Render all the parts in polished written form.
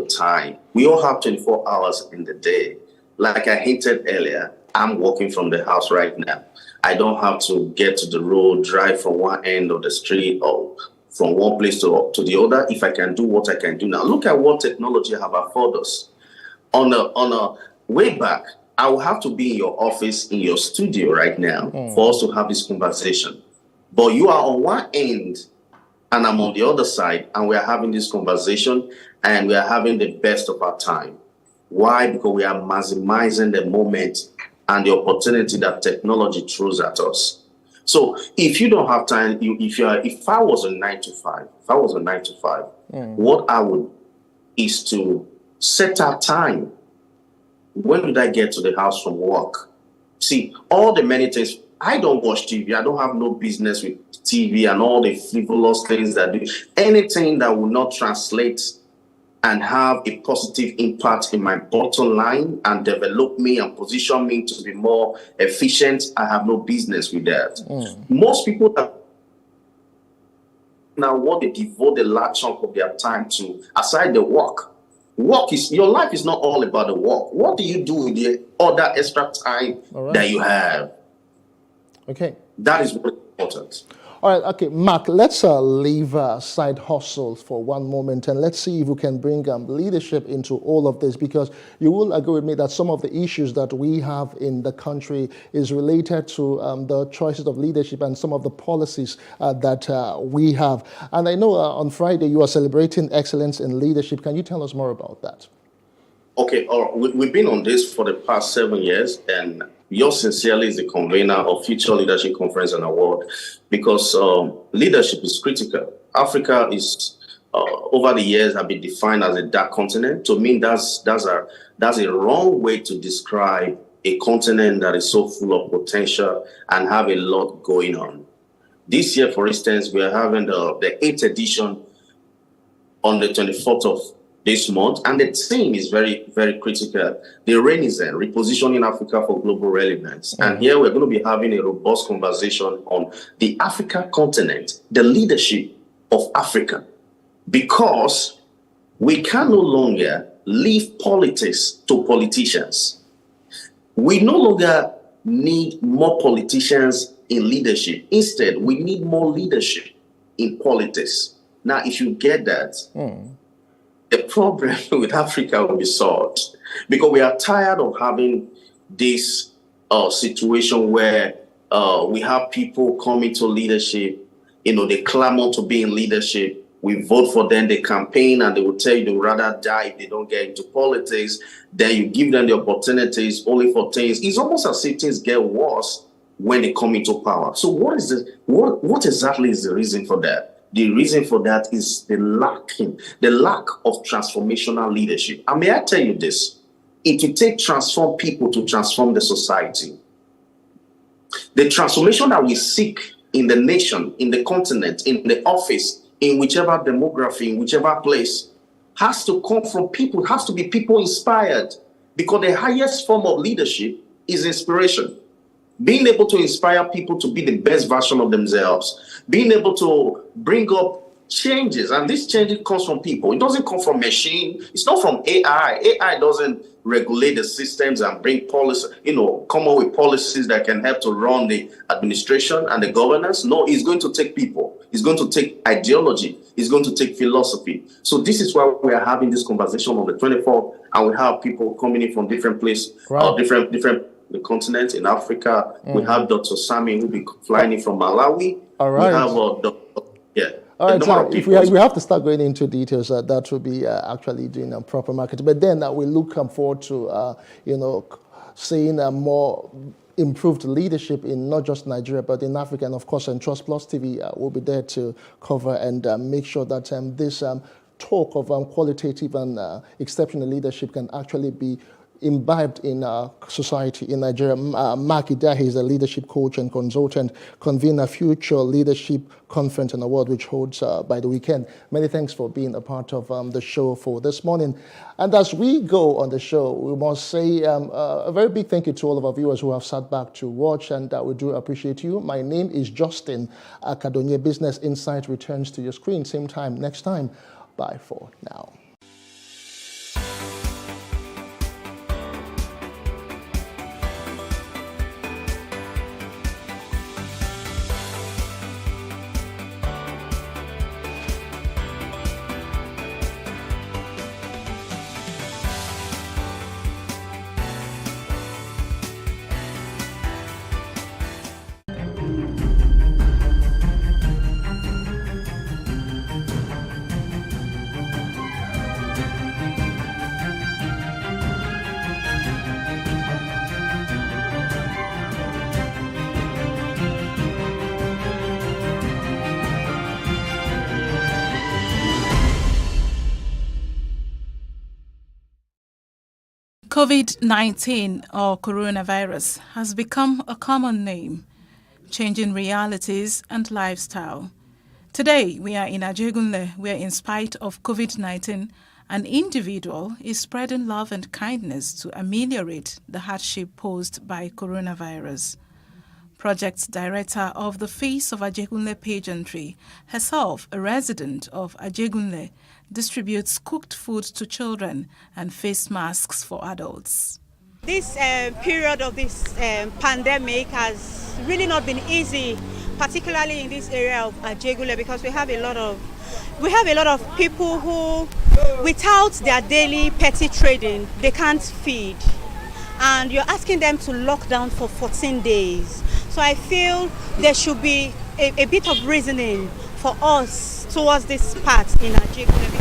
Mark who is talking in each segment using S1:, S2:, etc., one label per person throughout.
S1: the time. We all have 24 hours in the day. Like I hinted earlier, I'm working from the house right now. I don't have to get to the road, drive from one end of the street or from one place to the other if I can do what I can do now. Look at what technology have afforded us. On a way back, I will have to be in your office, in your studio right now for us to have this conversation. But you are on one end and I'm on the other side, and we are having this conversation and we are having the best of our time. Why? Because we are maximizing the moment and the opportunity that technology throws at us. So if you don't have time, if I was a 9 to 5, what I would is to set our time. When did I get to the house from work? See, all the many things. I don't watch TV. I don't have no business with TV and all the frivolous things that do. Anything that will not translate and have a positive impact in my bottom line and develop me and position me to be more efficient, I have no business with that. Most people that now what they devote a large chunk of their time to, aside the work. Your life is not all about the work. What do you do with the other extra time that you have?
S2: Okay.
S1: That is very important.
S2: All right, okay, Mark, let's leave side hustles for one moment and let's see if we can bring leadership into all of this, because you will agree with me that some of the issues that we have in the country is related to the choices of leadership and some of the policies that we have. And I know on Friday you are celebrating excellence in leadership. Can you tell us more about that?
S1: Okay, we've been on this for the past 7 years, and yours sincerely is the convener of Future Leadership Conference and Award, because leadership is critical. Africa is, over the years, have been defined as a dark continent. To me, that's a wrong way to describe a continent that is so full of potential and have a lot going on. This year, for instance, we are having the 8th edition on the 24th of this month, and the theme is very, very critical. The Renaissance, repositioning Africa for global relevance. And here we're going to be having a robust conversation on the African continent, the leadership of Africa, because we can no longer leave politics to politicians. We no longer need more politicians in leadership. Instead, we need more leadership in politics. Now, if you get that, the problem with Africa will be solved, because we are tired of having this situation where we have people coming to leadership, they clamor to be in leadership. We vote for them, they campaign, and they will tell you they would rather die if they don't get into politics. Then you give them the opportunities only for things. It's almost as if things get worse when they come into power. So what exactly is the reason for that? The reason for that is the lack of transformational leadership. And may I tell you this? It will take transform people to transform the society. The transformation that we seek in the nation, in the continent, in the office, in whichever demography, in whichever place, has to come from people, has to be people inspired, because the highest form of leadership is inspiration. Being able to inspire people to be the best version of themselves, being able to bring up changes, and this change comes from people. It doesn't come from machine. It's not from AI. AI doesn't regulate the systems and bring policy, come up with policies that can help to run the administration and the governance. No, it's going to take people. It's going to take ideology. It's going to take philosophy. So this is why we are having this conversation on the 24th, and we have people coming in from different places, different the continent in Africa. We have Dr. Sami, who will be flying in from Malawi.
S2: All right.
S1: We have
S2: All right, so if we have to start going into details, that will be actually doing a proper market. But then we look forward to, seeing a more improved leadership in not just Nigeria, but in Africa. And of course, and Trust Plus TV will be there to cover and make sure that this talk of qualitative and exceptional leadership can actually be imbibed in society in Nigeria. Mark Idahi is a leadership coach and consultant, convener Future Leadership Conference and Award, which holds by the weekend. Many thanks for being a part of the show for this morning. And as we go on the show, we must say a very big thank you to all of our viewers who have sat back to watch, and we do appreciate you. My name is Justin Akadonye. Business Insight returns to your screen same time next time. Bye for now.
S3: COVID-19 or coronavirus has become a common name, changing realities and lifestyle. Today, we are in Ajegunle, where in spite of COVID-19, an individual is spreading love and kindness to ameliorate the hardship posed by coronavirus. Project Director of the Face of Ajegunle Pageantry, herself a resident of Ajegunle, distributes cooked food to children and face masks for adults.
S4: This period of this pandemic has really not been easy, particularly in this area of Ajegunle, because we have a lot of people who, without their daily petty trading, they can't feed, and you're asking them to lock down for 14 days. So I feel there should be a bit of reasoning for us towards this part in Ajegunle,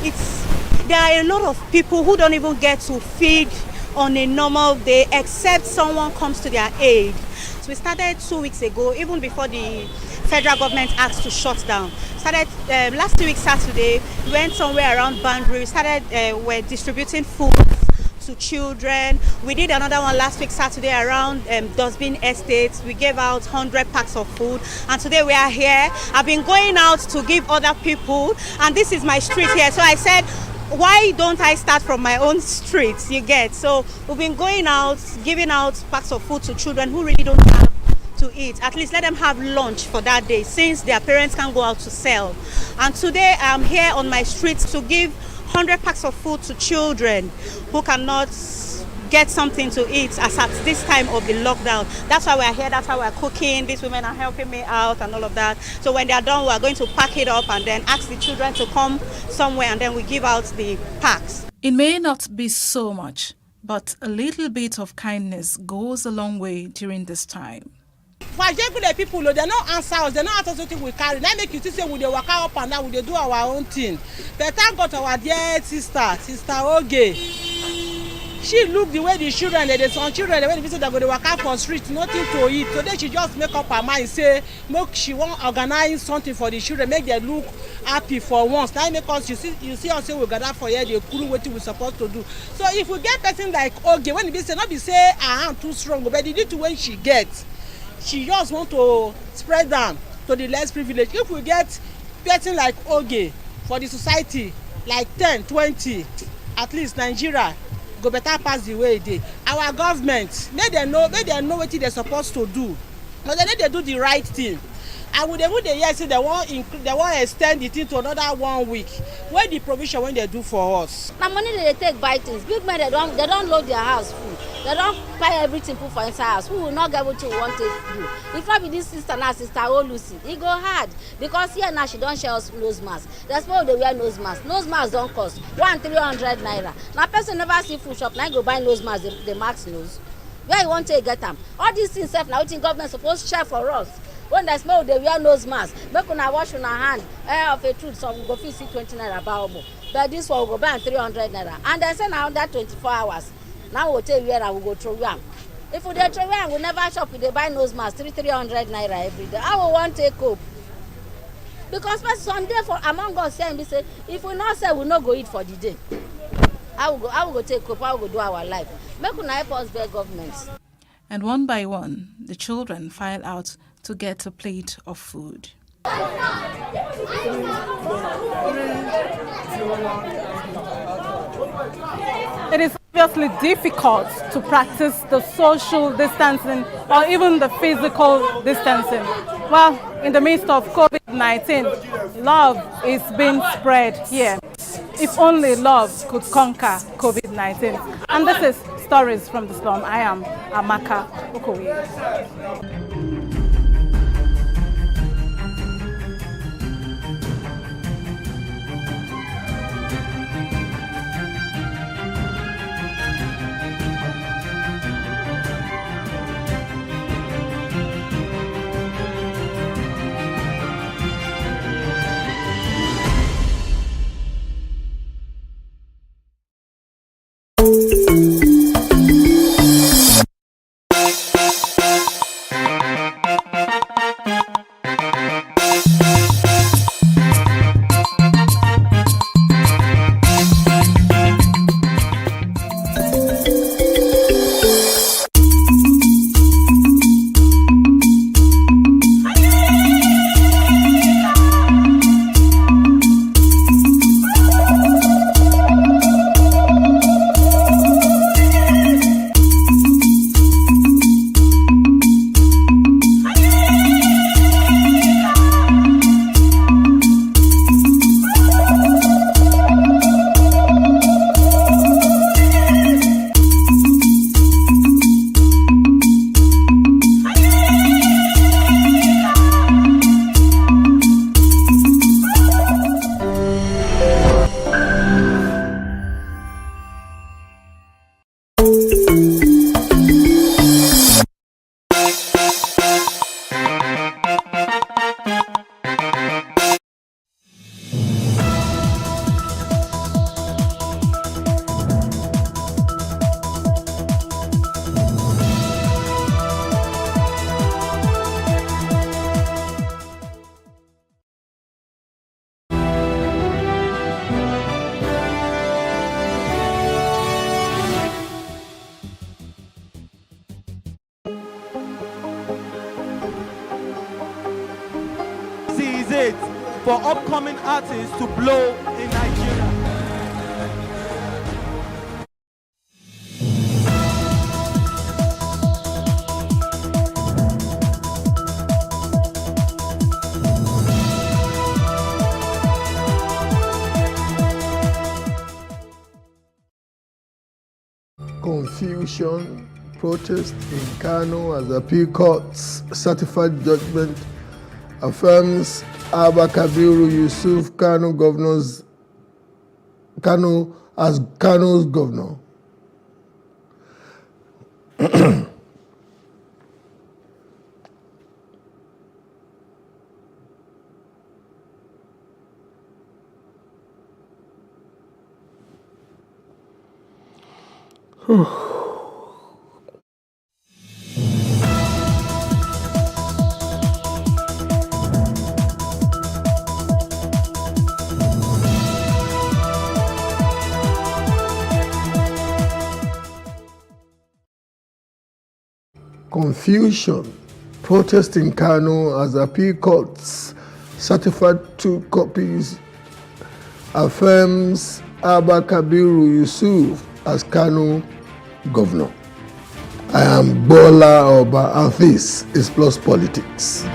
S4: because there are a lot of people who don't even get to feed on a normal day except someone comes to their aid. So we started 2 weeks ago, even before the federal government asked to shut down. Started last week Saturday, we went somewhere around Boundary. We started, we're distributing food to children. We did another one last week Saturday around Dustbin Estates. We gave out 100 packs of food, and today we are here. I've been going out to give other people, and this is my street here. So I said, why don't I start from my own street? You get. So we've been going out, giving out packs of food to children who really don't have to eat. At least let them have lunch for that day, since their parents can't go out to sell. And today I'm here on my street to give 100 packs of food to children who cannot get something to eat as at this time of the lockdown. That's why we're here, that's why we're cooking. These women are helping me out and all of that. So when they're done, we're going to pack it up and then ask the children to come somewhere, and then we give out the packs.
S3: It may not be so much, but a little bit of kindness goes a long way during this time.
S5: For Ajegunle people, they don't answer us, they don't answer something we carry. Now make you see say we dey waka up and down, we dey do our own thing. But thank God to our dear sister Oge. She look the way the children, some children, the way the visit they go to waka for street, nothing to eat. Today she just make up her mind, say make she want organize something for the children, make them look happy for once. Now make us, you see us say we gather for here, the crew what we supposed to do. So if we get person like Oge, when be say not be say her hand too strong, but the little way she gets, she just want to spread them to the less privileged. If we get person like Oge for the society, like 10, 20, at least Nigeria go better pass the way it is. Our government, make them know what they're supposed to do. But then they do the right thing. And when they hear say they want extend the thing to another 1 week, where the provision when they do for us?
S6: Now money they take buy things. Big men they don't load their house full. They don't buy everything put for inside house. Who will not get what you want to do? If not be this sister now, sister Lucy, it go hard. Because here now she don't share us nose mask. That's why they wear nose mask. Nose mask don't cost 300 naira. Now person never see food shop, now go buy nose mask, the mask nose. Where you want to get them? All these things self now think government supposed to share for us. When they smell, they wear nose mask. Make una wash una hand. Of a truth, some go fit see 20 naira baobo. But this one will go buy 300 naira. And they say now that 24 hours. Now we'll tell you where I will go through them. If we dey throw them, we never shop. We dey buy nose mask 300 naira every day. I will want to take hope. Because Sunday for among us saying, say if we not say we not go eat for the day. I will go take hope. I will go do our life. Make una help us beg government.
S3: And one by one, the children file out to get a plate of food.
S7: It is obviously difficult to practice the social distancing or even the physical distancing. Well, in the midst of COVID-19, love is being spread here. If only love could conquer COVID-19. And this is Stories from the Slum. I am Amaka Okoye.
S8: for upcoming artists to blow in Nigeria.
S2: Confusion, protest in Kano as appeal court's certified judgment affirms Abba Kabiru Yusuf Kano as Kano's governor. Confusion, protest in Kano as appeal courts certified 2 copies affirms Abba Kabiru Yusuf as Kano governor. I am Bola Oba and this is Plus Politics.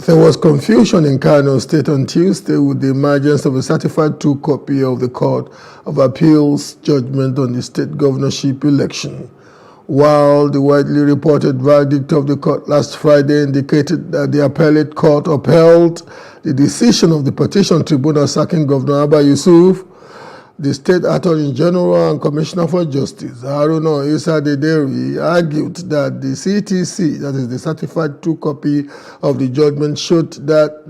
S2: There was confusion in Kano State on Tuesday with the emergence of a certified 2 copy of the Court of Appeals judgment on the state governorship election, while the widely reported verdict of the court last Friday indicated that the appellate court upheld the decision of the petition tribunal sacking Governor Abba Yusuf. The State Attorney General and Commissioner for Justice, Haruna Issa Dederi, argued that the CTC, that is the certified 2 copy of the judgment, showed that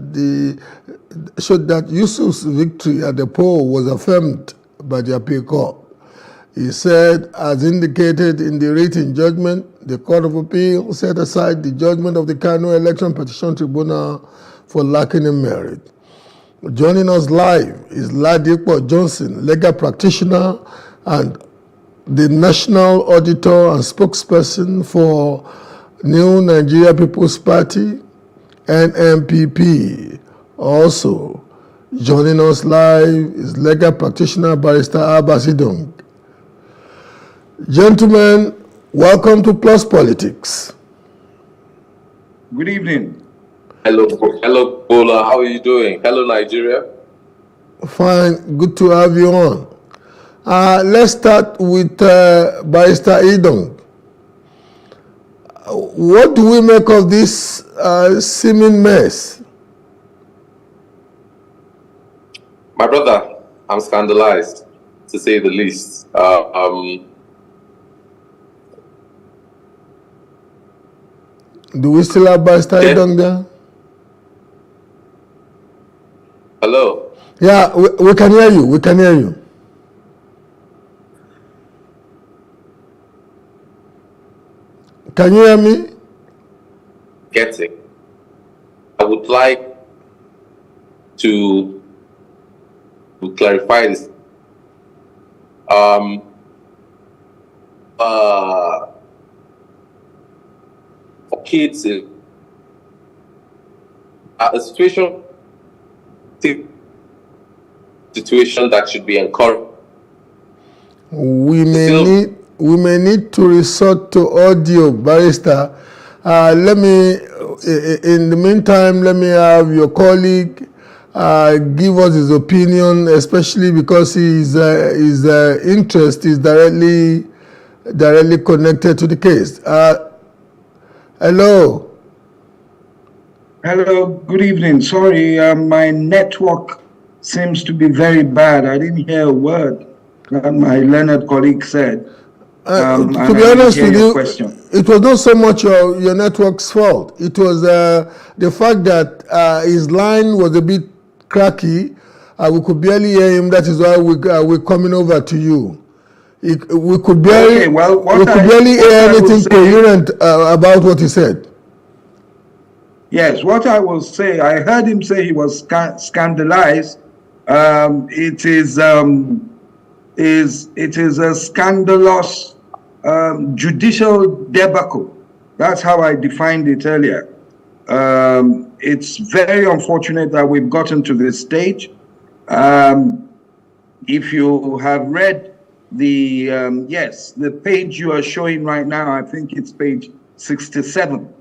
S2: Yusuf's victory at the poll was affirmed by the appeal court. He said, as indicated in the written judgment, the Court of Appeal set aside the judgment of the Kano Election Petition Tribunal for lacking in merit. Joining us live is Ladipo Johnson, legal practitioner and the National Auditor and spokesperson for New Nigeria People's Party, NNPP. Also joining us live is legal practitioner Barrister Abbas Idong. Gentlemen, welcome to Plus Politics.
S9: Good evening.
S10: Hello, Bola. How are you doing? Hello, Nigeria.
S2: Fine. Good to have you on. Let's start with Barrister Idong. What do we make of this seeming mess?
S10: My brother, I'm scandalized, to say the least.
S2: Do we still have Barrister Idong there?
S10: Hello?
S2: Yeah, we can hear you. We can hear you. Can you hear me?
S10: Getting. I would like to clarify this. For kids, a situation that should be encouraged.
S2: We may need to resort to audio, Barrister. Let me, in the meantime, let me have your colleague give us his opinion, especially because his interest is directly connected to the case. Hello.
S9: Hello, good evening. Sorry, my network seems to be very bad. I didn't hear a word that my learned colleague said.
S2: To be honest with you, it was not so much your network's fault. It was the fact that his line was a bit cracky. We could barely hear him. That is why we're coming over to you.
S11: We could barely, hear anything coherent about what he said.
S9: Yes, what I will say, I heard him say he was scandalized. It is a scandalous judicial debacle. That's how I defined it earlier. It's very unfortunate that we've gotten to this stage. If you have read the page you are showing right now, I think it's page 67.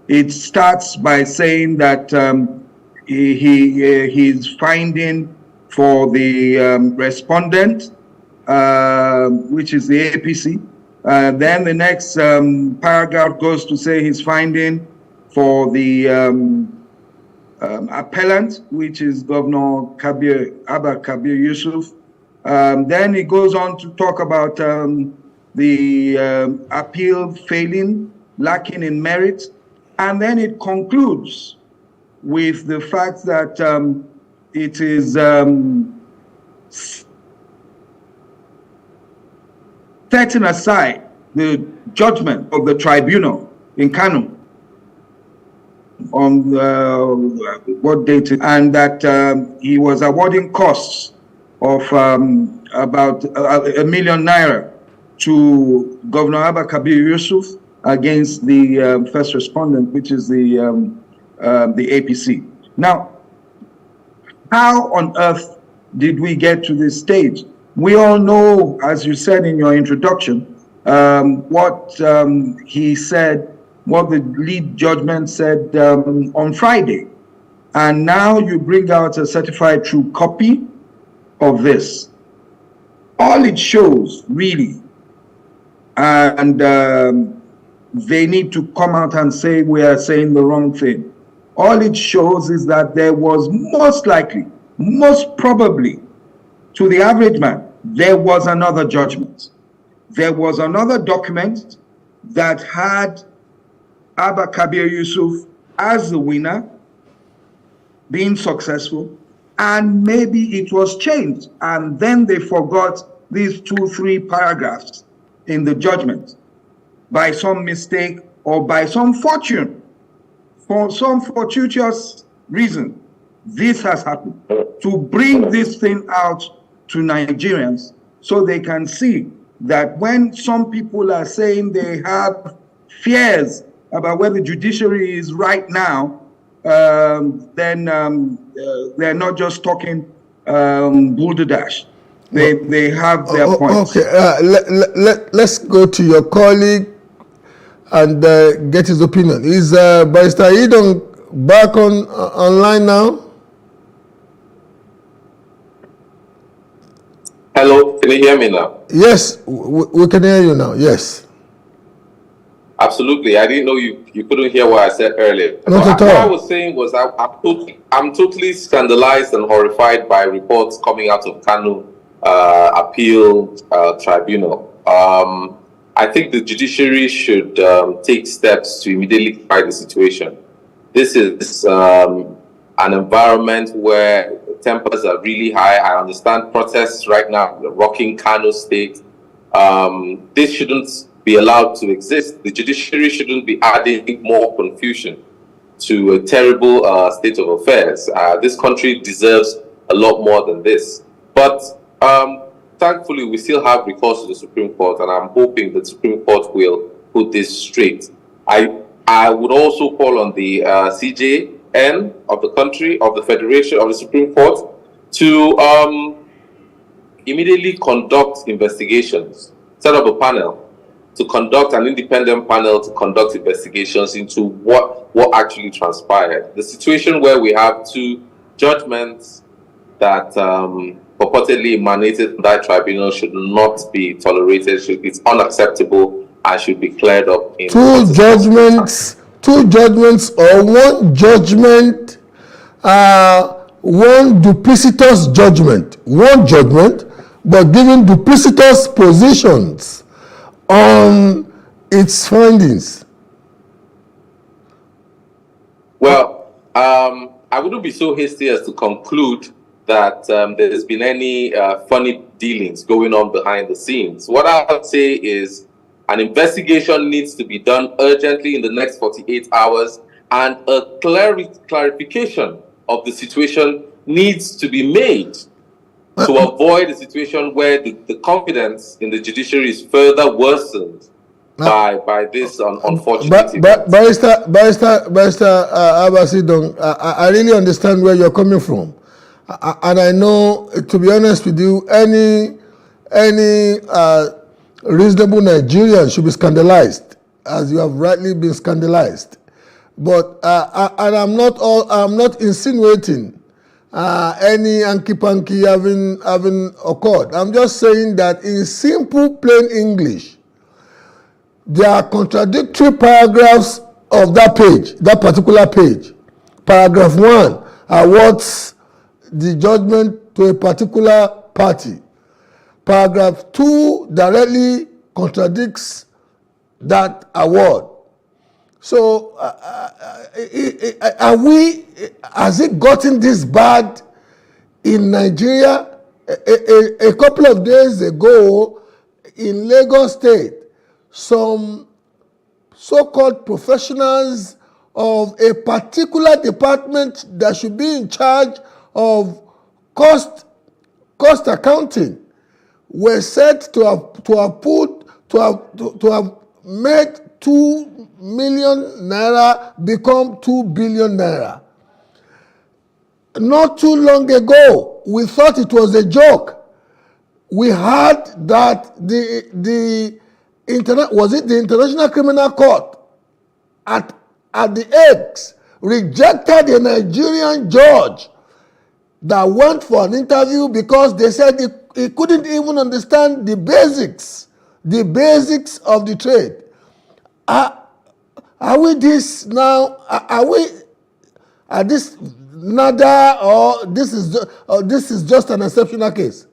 S9: It starts by saying that he's finding for the respondent, which is the APC. Then the next paragraph goes to say he's finding for the appellant, which is Governor Abba Kabir Yusuf. Then he goes on to talk about the appeal failing, lacking in merit. And then it concludes with the fact that it is setting aside the judgment of the tribunal in Kano on what date, and that he was awarding costs of about ₦1 million to Governor Abba Kabir Yusuf against the first respondent, which is the APC. Now, how on earth did we get to this stage? We all know, as you said in your introduction, what he said, what the lead judgment said on Friday. And now you bring out a certified true copy of this. All it shows, really, and they need to come out and say we are saying the wrong thing. All it shows is that there was most likely, most probably, to the average man, there was another judgment. There was another document that had Abba Kabir Yusuf as the winner, being successful, and maybe it was changed, and then they forgot these 2-3 paragraphs in the judgment by some mistake or by some fortune, for some fortuitous reason. This has happened to bring this thing out to Nigerians so they can see that when some people are saying they have fears about where the judiciary is right now, then they're not just talking balderdash. They have their points.
S11: Okay, let's go to your colleague and get his opinion. Is Barrister Idong back online now?
S10: Hello, can you hear me now?
S11: Yes, we can hear you now, yes.
S10: Absolutely. I didn't know you couldn't hear what I said earlier.
S11: Not at all.
S10: What I was saying was I'm totally scandalized and horrified by reports coming out of Kano Appeal Tribunal. I think the judiciary should take steps to immediately correct the situation. This is an environment where tempers are really high. I understand protests right now rocking Kano State. This shouldn't be allowed to exist. The judiciary shouldn't be adding more confusion to a terrible state of affairs. This country deserves a lot more than this. But thankfully, we still have recourse to the Supreme Court, and I'm hoping the Supreme Court will put this straight. I would also call on the CJN of the country, of the Federation, of the Supreme Court, to immediately conduct investigations, set up a panel to conduct an independent panel to conduct investigations into what actually transpired. The situation where we have 2 judgments that purportedly emanated from that tribunal should not be tolerated. It's unacceptable and should be cleared up. In
S11: 2 judgments, or 1 judgment, 1 duplicitous judgment. 1 judgment, but giving duplicitous positions on its findings.
S10: Well, I wouldn't be so hasty as to conclude that there's been any funny dealings going on behind the scenes. What I would say is an investigation needs to be done urgently in the next 48 hours, and a clarification of the situation needs to be made to avoid a situation where the confidence in the judiciary is further worsened by this unfortunate event.
S11: Barrister Abbas Idong, I really understand where you're coming from. And I know, to be honest with you, any reasonable Nigerian should be scandalized, as you have rightly been scandalized. But and I'm not insinuating any hanky-panky having occurred. I'm just saying that in simple, plain English, there are contradictory paragraphs of that page, that particular page. Paragraph 1 awards the judgment to a particular party. Paragraph 2 directly contradicts that award. So, has it gotten this bad in Nigeria? A couple of days ago, in Lagos State, some so-called professionals of a particular department that should be in charge of cost accounting were said to have made 2 million naira become 2 billion naira. Not too long ago, we thought it was a joke. We heard that the International Criminal Court at the Hague rejected a Nigerian judge that went for an interview because they said he couldn't even understand the basics of the trade. Are we this now? Are this nada, or this is just an exceptional case?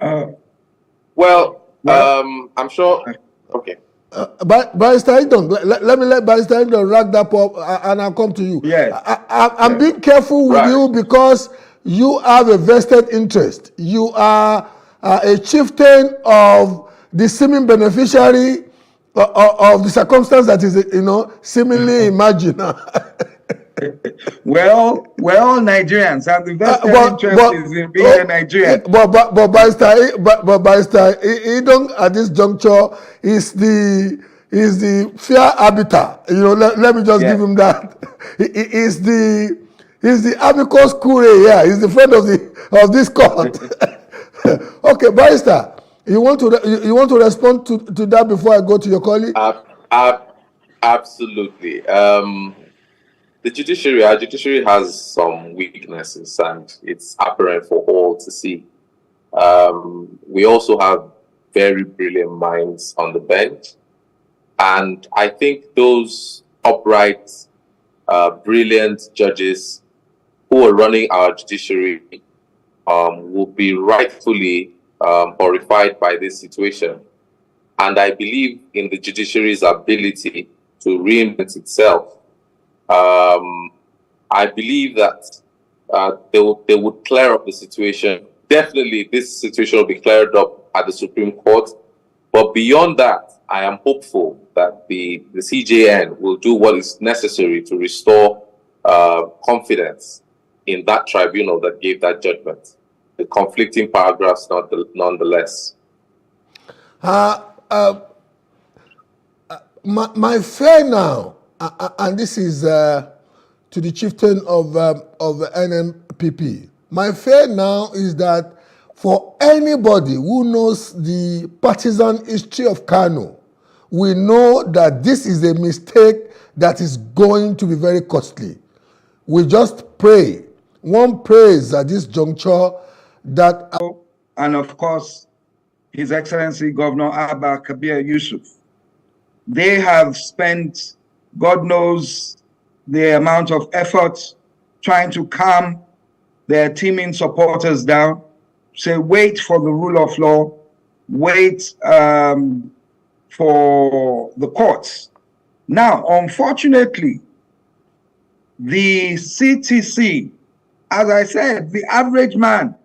S10: I'm sure. Okay.
S11: Barrister Idong, let me let Barrister Idong wrap that up, and I'll come to you.
S9: Yes.
S11: I'm being careful with you because you have a vested interest. You are a chieftain of the seeming beneficiary of the circumstance that is, seemingly imagined.
S9: Well, Nigerians have the vested interest in being a Nigerian.
S11: But Barrister Idong at this juncture is the fair arbiter. Let me just give him that. He's the amicus curiae. He's the friend of this court. Okay, Barrister, you want to respond to that before I go to your colleague?
S10: Absolutely. Our judiciary has some weaknesses, and it's apparent for all to see. We also have very brilliant minds on the bench, and I think those upright, brilliant judges who are running our judiciary will be rightfully horrified by this situation. And I believe in the judiciary's ability to reinvent itself. I believe that they would clear up the situation. Definitely, this situation will be cleared up at the Supreme Court. But beyond that, I am hopeful that the CJN will do what is necessary to restore confidence in that tribunal that gave that judgment. The conflicting paragraphs, nonetheless.
S11: My fear now, and this is to the chieftain of NNPP. My fear now is that for anybody who knows the partisan history of Kano, we know that this is a mistake that is going to be very costly. We just pray. One prays at this juncture that...
S9: And of course, His Excellency Governor Abba Kabir Yusuf. They have spent, God knows, the amount of effort trying to calm their teaming supporters down, say, wait for the rule of law, wait for the courts. Now, unfortunately, the CTC as I said, the average man,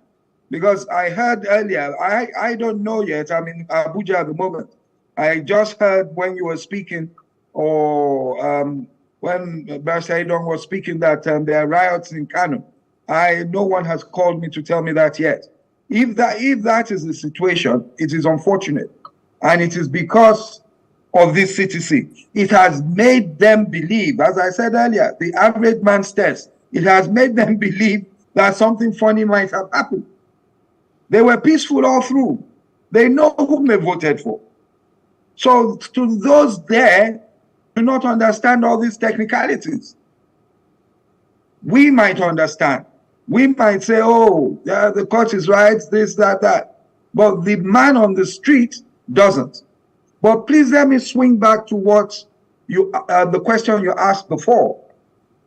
S9: because I heard earlier, I don't know yet, I'm in Abuja at the moment. I just heard when you were speaking, or when Barrister Idong was speaking, that there are riots in Kano. No one has called me to tell me that yet. If that is the situation, it is unfortunate. And it is because of this CTC. It has made them believe, as I said earlier, the average man's test, it has made them believe that something funny might have happened. They were peaceful all through. They know whom they voted for. So to those there, do not understand all these technicalities. We might understand. We might say, oh, yeah, the court is right, this, that. But the man on the street doesn't. But please let me swing back to what the question you asked before.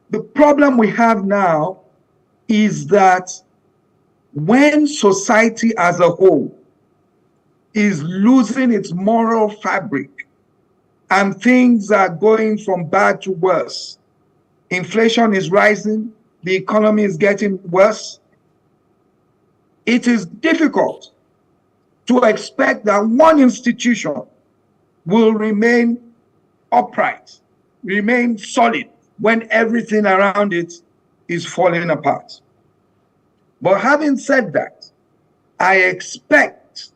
S9: The problem we have now is that when society as a whole is losing its moral fabric and things are going from bad to worse, inflation is rising, the economy is getting worse, it is difficult to expect that one institution will remain upright, remain solid when everything around it is falling apart. But having said that, I expect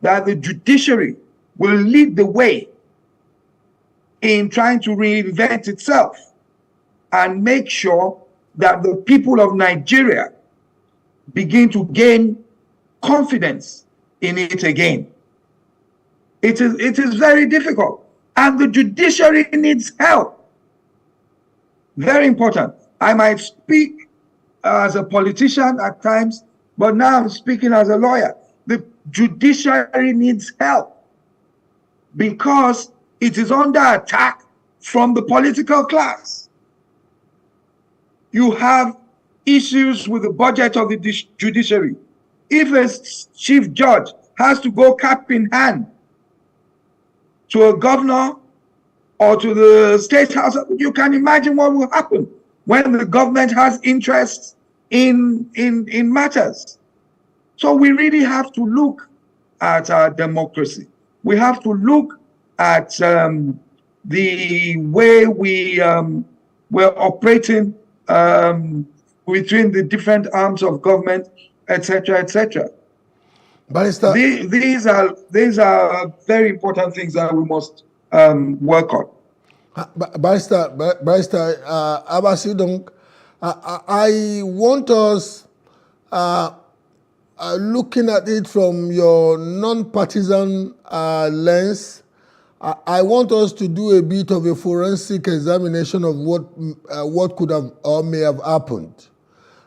S9: that the judiciary will lead the way in trying to reinvent itself and make sure that the people of Nigeria begin to gain confidence in it again. It is very difficult, and the judiciary needs help. Very important. I might speak as a politician at times, but now I'm speaking as a lawyer. The judiciary needs help because it is under attack from the political class. You have issues with the budget of the judiciary. If a chief judge has to go cap in hand to a governor or to the state house, you can imagine what will happen when the government has interests in matters. So we really have to look at our democracy. We have to look at the way we're operating between the different arms of government, etc., etc.
S11: Barrister,
S9: these are very important things that we must work on.
S11: Barrister Abbas Idong, I want us looking at it from your non-partisan lens. I want us to do a bit of a forensic examination of what could have or may have happened.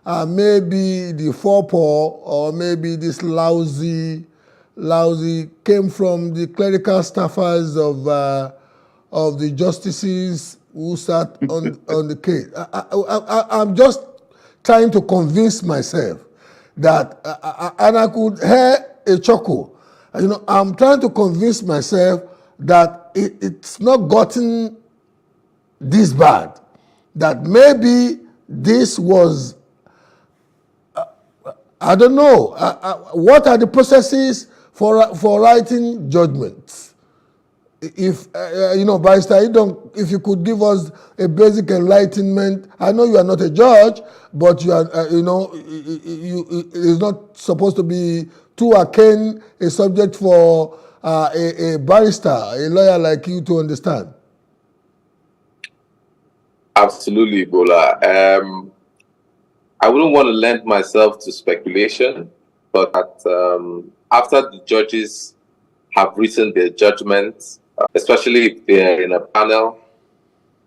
S11: Maybe the faux-pas or maybe this lousy came from the clerical staffers of the justices who sat on the case. I'm just trying to convince myself that, and I could hear a chuckle. You know, I'm trying to convince myself that it's not gotten this bad. That maybe this was, I don't know, what are the processes for writing judgments? If, Barrister Idong, if you could give us a basic enlightenment. I know you are not a judge, but you are, it's not supposed to be too arcane a subject for a barrister, a lawyer like you to understand.
S10: Absolutely, Bola. I wouldn't want to lend myself to speculation, but after the judges have written their judgments, especially if they're in a panel,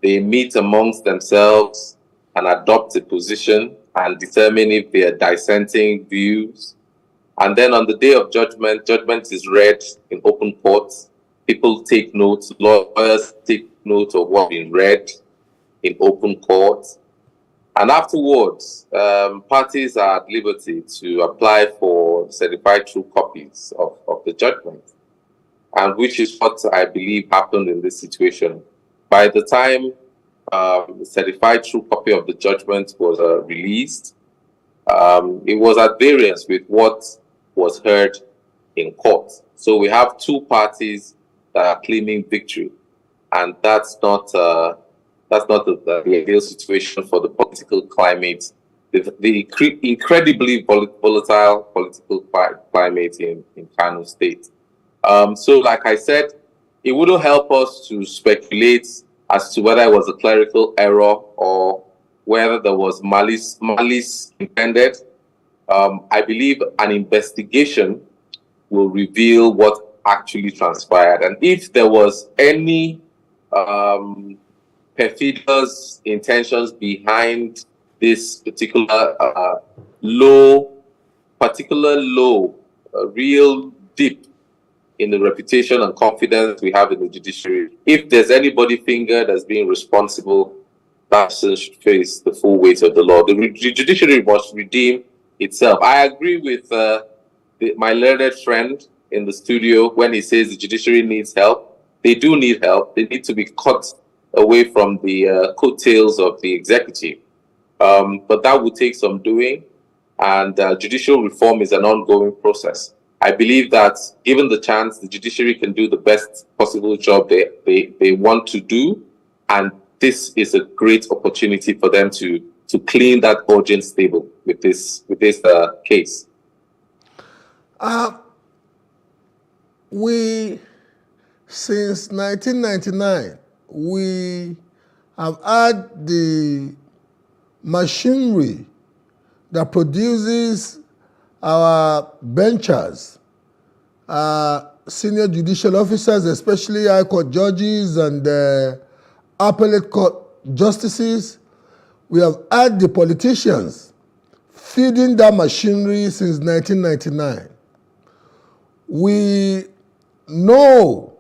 S10: they meet amongst themselves and adopt a position and determine if they are dissenting views. And then on the day of judgment, judgment is read in open court. People take notes, lawyers take note of what's been read in open court. And afterwards, parties are at liberty to apply for certified true copies of the judgment, and which is what I believe happened in this situation. By the time the certified true copy of the judgment was released, it was at variance with what was heard in court. So we have two parties that are claiming victory, and that's not the ideal situation for the political climate, the incredibly volatile political climate in Kano State. So like I said, it wouldn't help us to speculate as to whether it was a clerical error or whether there was malice intended. I believe an investigation will reveal what actually transpired. And if there was any perfidious intentions behind this particular real dip in the reputation and confidence we have in the judiciary, if there's anybody fingered as being responsible, that person should face the full weight of the law. The judiciary must redeem itself. I agree with my learned friend in the studio when he says the judiciary needs help. They do need help. They need to be cut away from the coattails of the executive. But that will take some doing, and judicial reform is an ongoing process. I believe that given the chance, the judiciary can do the best possible job they want to do, and this is a great opportunity for them to clean that audience stable with this case.
S11: Since 1999, we have had the machinery that produces our benchers, senior judicial officers, especially high court judges and appellate court justices. We have had the politicians feeding that machinery since 1999. We know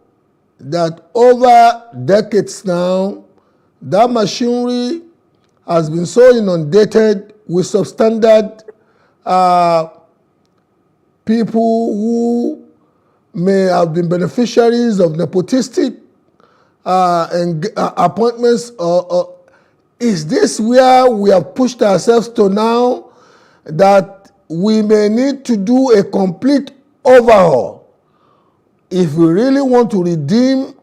S11: that over decades now, that machinery has been so inundated with substandard people who may have been beneficiaries of nepotistic appointments. Is this where we have pushed ourselves to now, that we may need to do a complete overhaul if we really want to redeem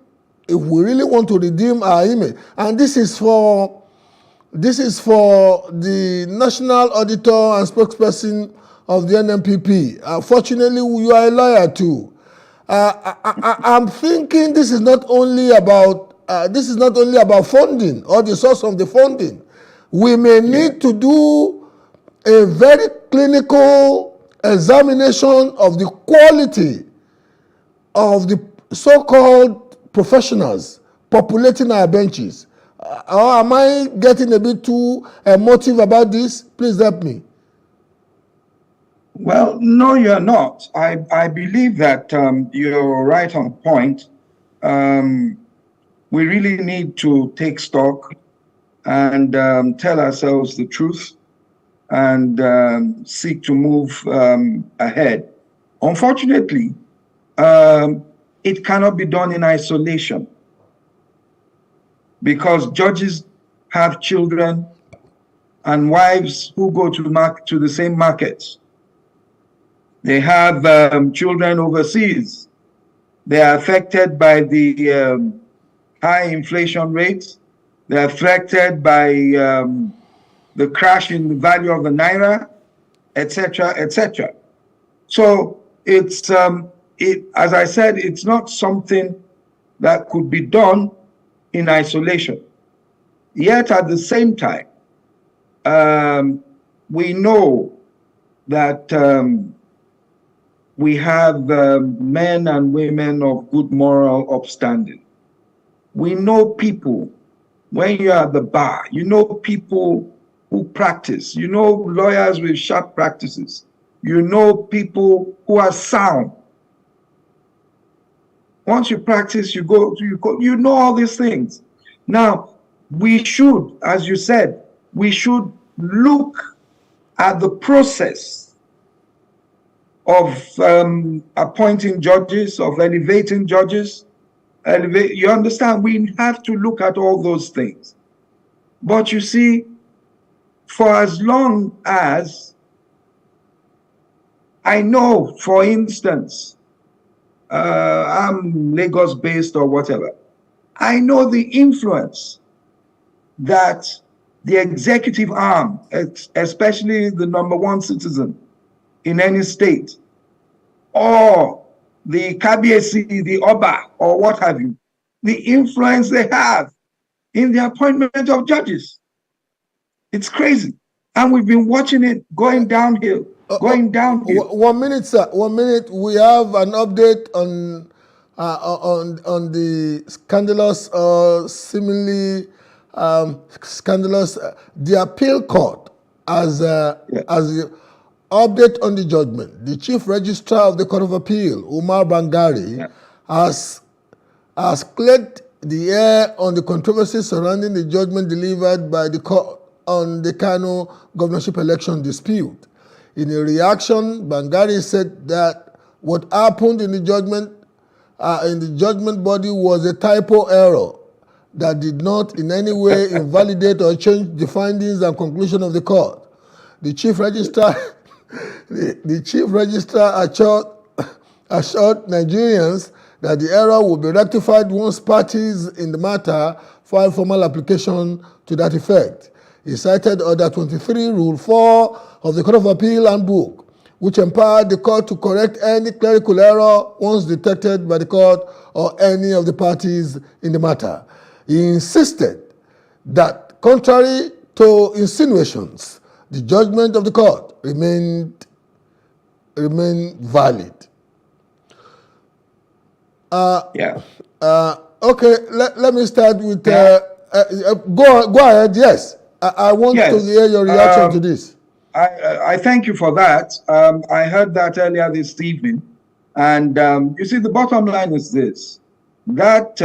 S11: our image? And this is for the National Auditor and Spokesperson of the NNPP. Fortunately, you are a lawyer too. I'm thinking this is not only about funding or the source of the funding. We may need to do a very clinical examination of the quality of the so-called professionals populating our benches. Or am I getting a bit too emotive about this? Please help me.
S9: Well, no, you're not. I believe that you're right on point. We really need to take stock and tell ourselves the truth and seek to move ahead. Unfortunately, it cannot be done in isolation, because judges have children and wives who go to the same markets. They have children overseas. They are affected by the high inflation rates. They're affected by the crash in the value of the naira, etc., etc. So it's as I said, it's not something that could be done in isolation. Yet at the same time, we know that we have men and women of good moral upstanding. We know people, when you're at the bar, you know people who practice, you know lawyers with sharp practices, you know people who are sound. Once you practice, you know all these things. Now, we should, as you said, we should look at the process of appointing judges, of elevating judges. You understand, we have to look at all those things. But you see, for as long as I know, for instance, I'm Lagos-based or whatever. I know the influence that the executive arm, especially the number one citizen in any state, or the Kabiesi, the Oba, or what have you, the influence they have in the appointment of judges. It's crazy. And we've been watching it going downhill, going downhill.
S11: 1 minute, sir. 1 minute. We have an update on the scandalous, seemingly scandalous, the appeal court as update on the judgment. The chief registrar of the Court of Appeal, Umar Bangari, has cleared the air on the controversy surrounding the judgment delivered by the court on the Kano governorship election dispute. In a reaction, Bangari said that what happened in the judgment body was a typo error that did not in any way invalidate or change the findings and conclusion of the court. The chief registrar assured Nigerians that the error will be rectified once parties in the matter file formal application to that effect. He cited Order 23, Rule 4 of the Court of Appeal Handbook, which empowered the court to correct any clerical error once detected by the court or any of the parties in the matter. He insisted that, contrary to insinuations, the judgment of the court remained valid. Okay, let me start with. Go ahead. Yes, I want to hear your reaction to this.
S9: I thank you for that. I heard that earlier this evening, and you see, the bottom line is this: that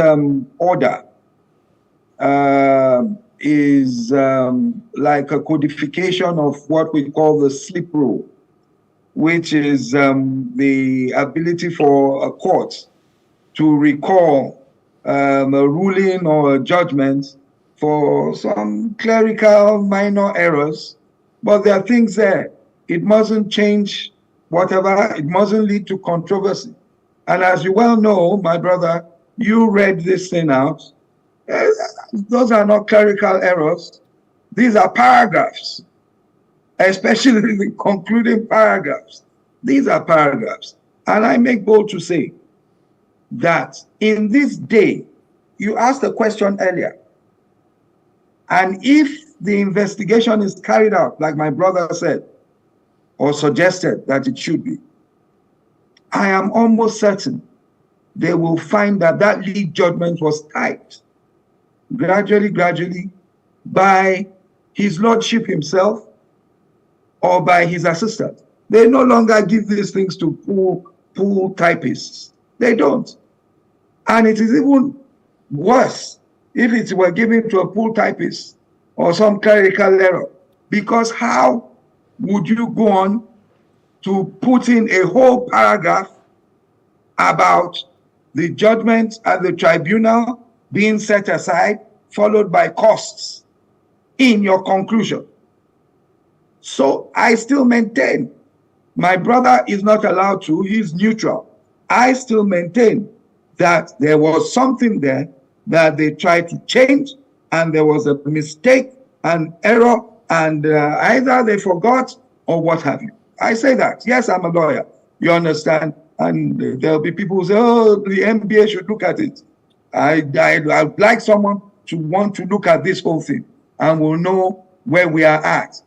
S9: order is like a codification of what we call the slip rule, which is the ability for a court to recall a ruling or a judgment for some clerical minor errors, but there are things there. It mustn't change whatever, it mustn't lead to controversy. And as you well know, my brother, you read this thing out. Those are not clerical errors. These are paragraphs, especially the concluding paragraphs. These are paragraphs. And I make bold to say that in this day, you asked a question earlier, and if the investigation is carried out, like my brother said, or suggested that it should be, I am almost certain they will find that that lead judgment was typed gradually by his lordship himself or by his assistant. They no longer give these things to pool typists. They don't. And it is even worse if it were given to a pool typist or some clerical error, because how would you go on to put in a whole paragraph about the judgment at the tribunal being set aside, followed by costs in your conclusion? So I still maintain, my brother is not allowed to, he's neutral. I still maintain that there was something there that they tried to change, and there was a mistake, an error, and either they forgot or what have you. I say that. Yes, I'm a lawyer. You understand? And there'll be people who say, oh, the NBA should look at it. I'd like someone to want to look at this whole thing, and we'll know where we are at.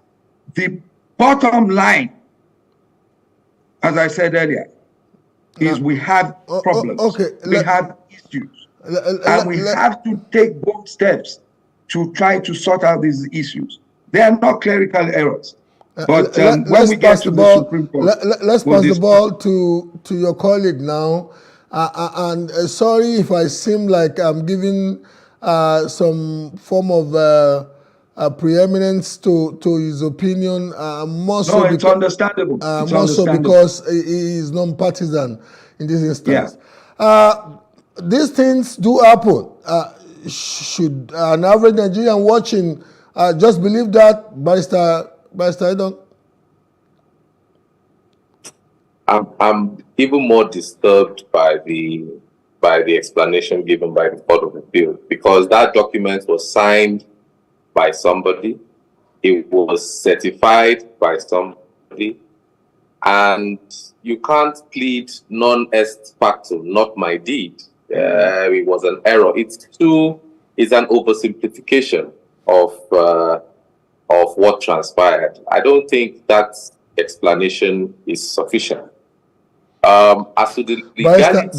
S9: The bottom line, as I said earlier, is we have problems. We have issues. And we have to take bold steps to try to sort out these issues. They are not clerical errors. But when we get to the Supreme Court,
S11: let's pass the ball to your colleague now. And sorry if I seem like I'm giving some form of preeminence to his opinion.
S9: No, it's understandable.
S11: More so because he is non-partisan in this instance. Yeah. These things do happen. Should an average Nigerian watching just believe that, Barrister Edon?
S10: I'm even more disturbed by the explanation given by the Court of Appeal, because that document was signed by somebody, it was certified by somebody, and you can't plead non est factum, not my deed. It was an error. It's an oversimplification of what transpired. I don't think that explanation is sufficient. As to the legality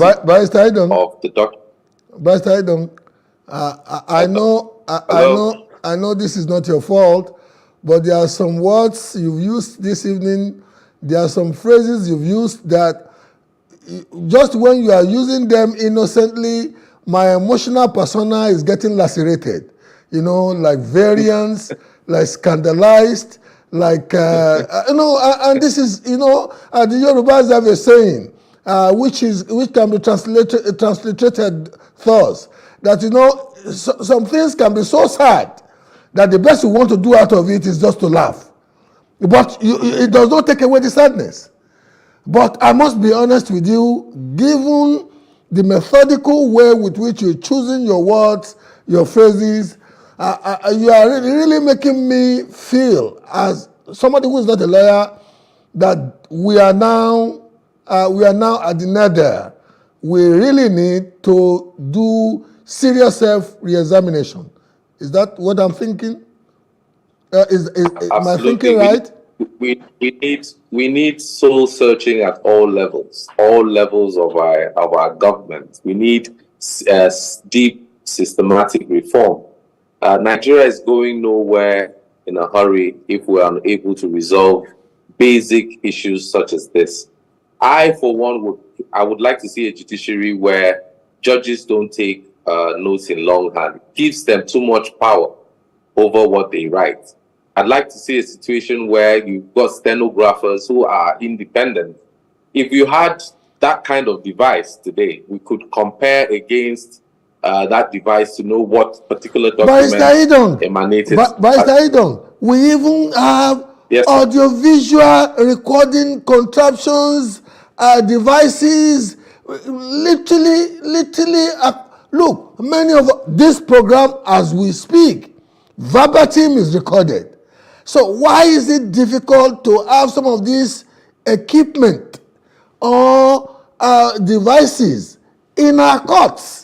S10: of the document.
S11: Barrister Idom, I know this is not your fault, but there are some words you've used this evening, there are some phrases you've used that just when you are using them innocently, my emotional persona is getting lacerated. You know, like variance, like scandalized, like, and this is, the Yorubas have a saying, which can be transliterated thus, that, some things can be so sad that the best you want to do out of it is just to laugh. But it does not take away the sadness. But I must be honest with you, given the methodical way with which you're choosing your words, your phrases, you are really making me feel, as somebody who is not a lawyer, that we are now at the nadir. We really need to do serious self-reexamination. Is that what I'm thinking? Am I thinking right?
S10: We need soul searching at all levels of our government. We need deep, systematic reform. Nigeria is going nowhere in a hurry if we are unable to resolve basic issues such as this. I, for one, would like to see a judiciary where judges don't take notes in longhand. It gives them too much power over what they write. I'd like to see a situation where you've got stenographers who are independent. If you had that kind of device today, we could compare against that device to know what particular document emanated.
S11: Barrister Idom, we even have audiovisual recording contraptions, devices, literally, look, many of this program as we speak, verbatim is recorded. So why is it difficult to have some of this equipment or devices in our courts?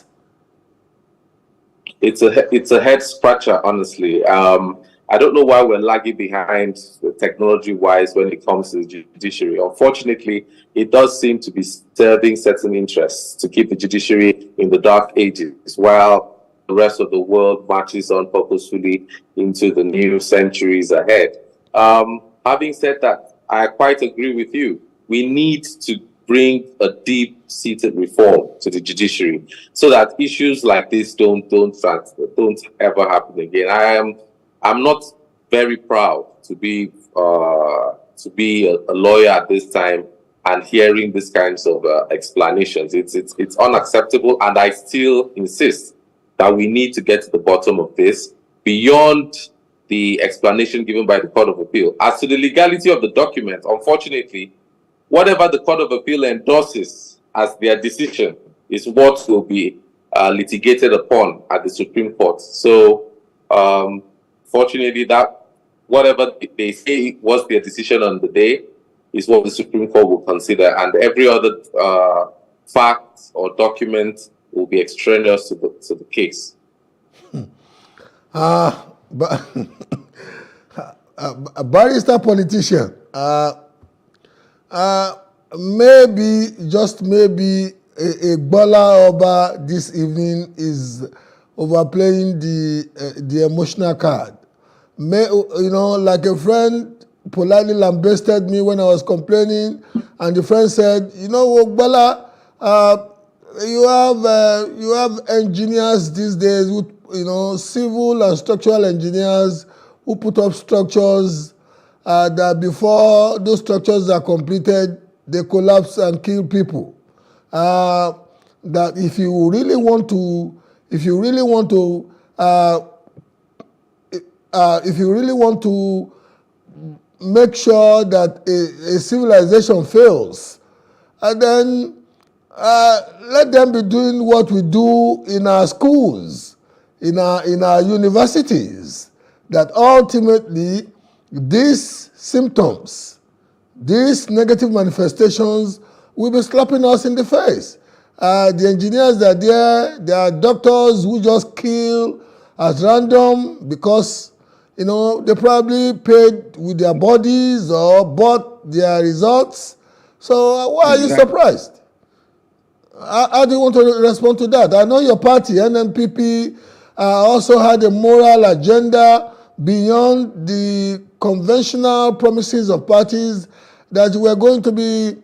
S10: It's a head scratcher, honestly. I don't know why we're lagging behind technology-wise when it comes to the judiciary. Unfortunately, it does seem to be serving certain interests to keep the judiciary in the dark ages, while the rest of the world marches on purposefully into the new centuries ahead. Having said that, I quite agree with you. We need to bring a deep-seated reform to the judiciary so that issues like this don't ever happen again. I'm not very proud to be a lawyer at this time and hearing these kinds of explanations. It's unacceptable, and I still insist that we need to get to the bottom of this beyond the explanation given by the Court of Appeal. As to the legality of the document, unfortunately, whatever the Court of Appeal endorses as their decision is what will be litigated upon at the Supreme Court. So, fortunately, that whatever they say was their decision on the day is what the Supreme Court will consider, and every other fact or document will be extraneous to the case.
S11: But a barrister politician, maybe, just maybe, a Bola Oba this evening is overplaying the emotional card. Like a friend politely lambasted me when I was complaining, and the friend said, Bola, you have engineers these days who, civil and structural engineers who put up structures that before those structures are completed, they collapse and kill people. That if you really want to make sure that a civilization fails, and then let them be doing what we do in our schools, in our universities, that ultimately these symptoms, these negative manifestations will be slapping us in the face. The engineers that are there, there are doctors who just kill at random because, they probably paid with their bodies or bought their results. So why are you surprised? How do you want to respond to that? I know your party, NNPP, also had a moral agenda beyond the conventional promises of parties that we're going to be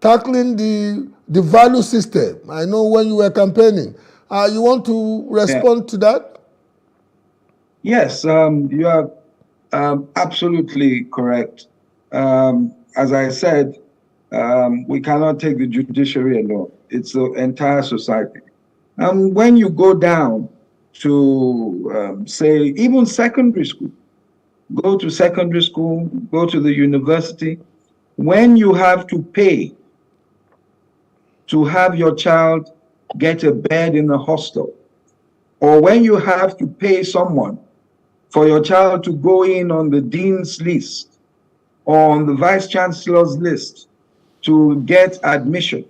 S11: tackling the value system. I know when you were campaigning. You want to respond to that?
S9: Yes, you are absolutely correct. As I said, we cannot take the judiciary alone. It's the entire society. When you go down to, say, even secondary school, go to secondary school, go to the university, when you have to pay to have your child get a bed in a hostel, or when you have to pay someone for your child to go in on the dean's list or on the vice chancellor's list to get admission,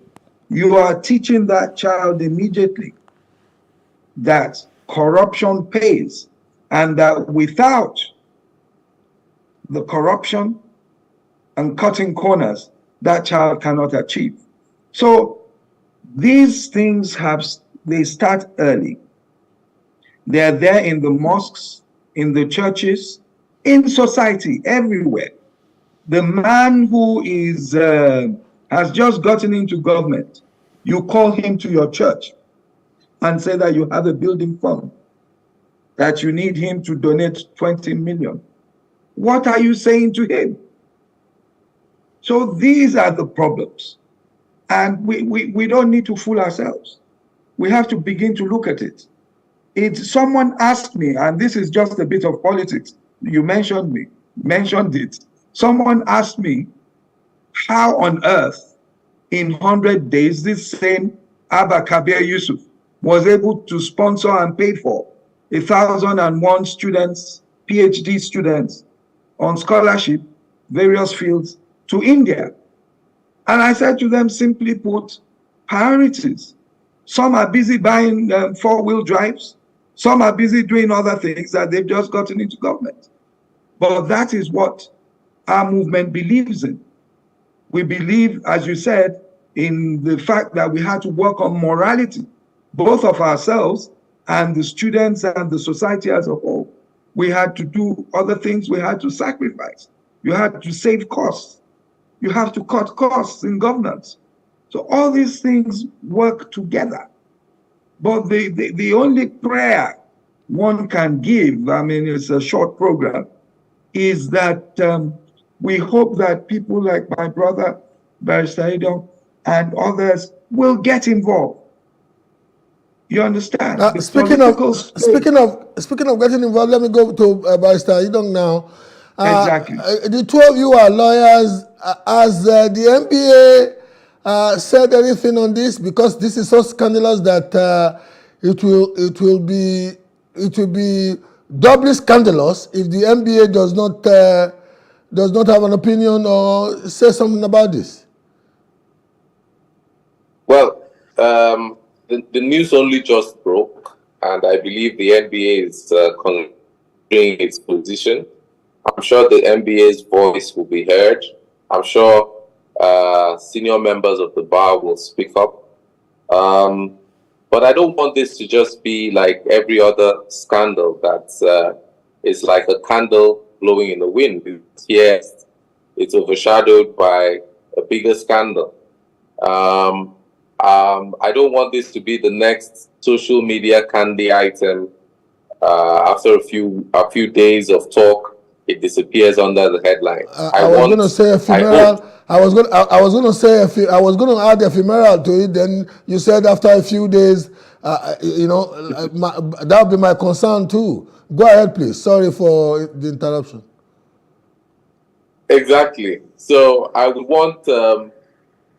S9: you are teaching that child immediately that corruption pays, and that without the corruption and cutting corners, that child cannot achieve. So these things they start early. They're there in the mosques, in the churches, in society, everywhere. The man who has just gotten into government, you call him to your church and say that you have a building fund, that you need him to donate 20 million. What are you saying to him? So these are the problems. And we don't need to fool ourselves. We have to begin to look at it. Someone asked me, and this is just a bit of politics, you mentioned it. Someone asked me how on earth in 100 days this same Abba Kabir Yusuf was able to sponsor and pay for 1,001 students, PhD students on scholarship, various fields, to India. And I said to them, simply put, priorities. Some are busy buying four-wheel drives. Some are busy doing other things that they've just gotten into government. But that is what our movement believes in. We believe, as you said, in the fact that we had to work on morality, both of ourselves and the students and the society as a whole. We had to do other things. We had to sacrifice. You had to save costs. You have to cut costs in governance. So all these things work together. But the only prayer one can give, I mean, it's a short program, is that we hope that people like my brother, Barrister Idong, and others will get involved. You understand?
S11: Speaking of getting involved, let me go to Barrister Idong now.
S9: Exactly.
S11: The two of you are lawyers. Has the NBA said anything on this? Because this is so scandalous that it will be doubly scandalous if the NBA does not have an opinion or say something about this.
S10: Well, the news only just broke, and I believe the NBA is considering its position. I'm sure the NBA's voice will be heard. I'm sure senior members of the bar will speak up. But I don't want this to just be like every other scandal that is like a candle blowing in the wind. Yes, it's overshadowed by a bigger scandal. I don't want this to be the next social media candy item. After a few days of talk, it disappears under the headline.
S11: I was going to say ephemeral. I was going to add ephemeral to it. Then you said after a few days, that would be my concern too. Go ahead, please. Sorry for the interruption.
S10: Exactly. So I would want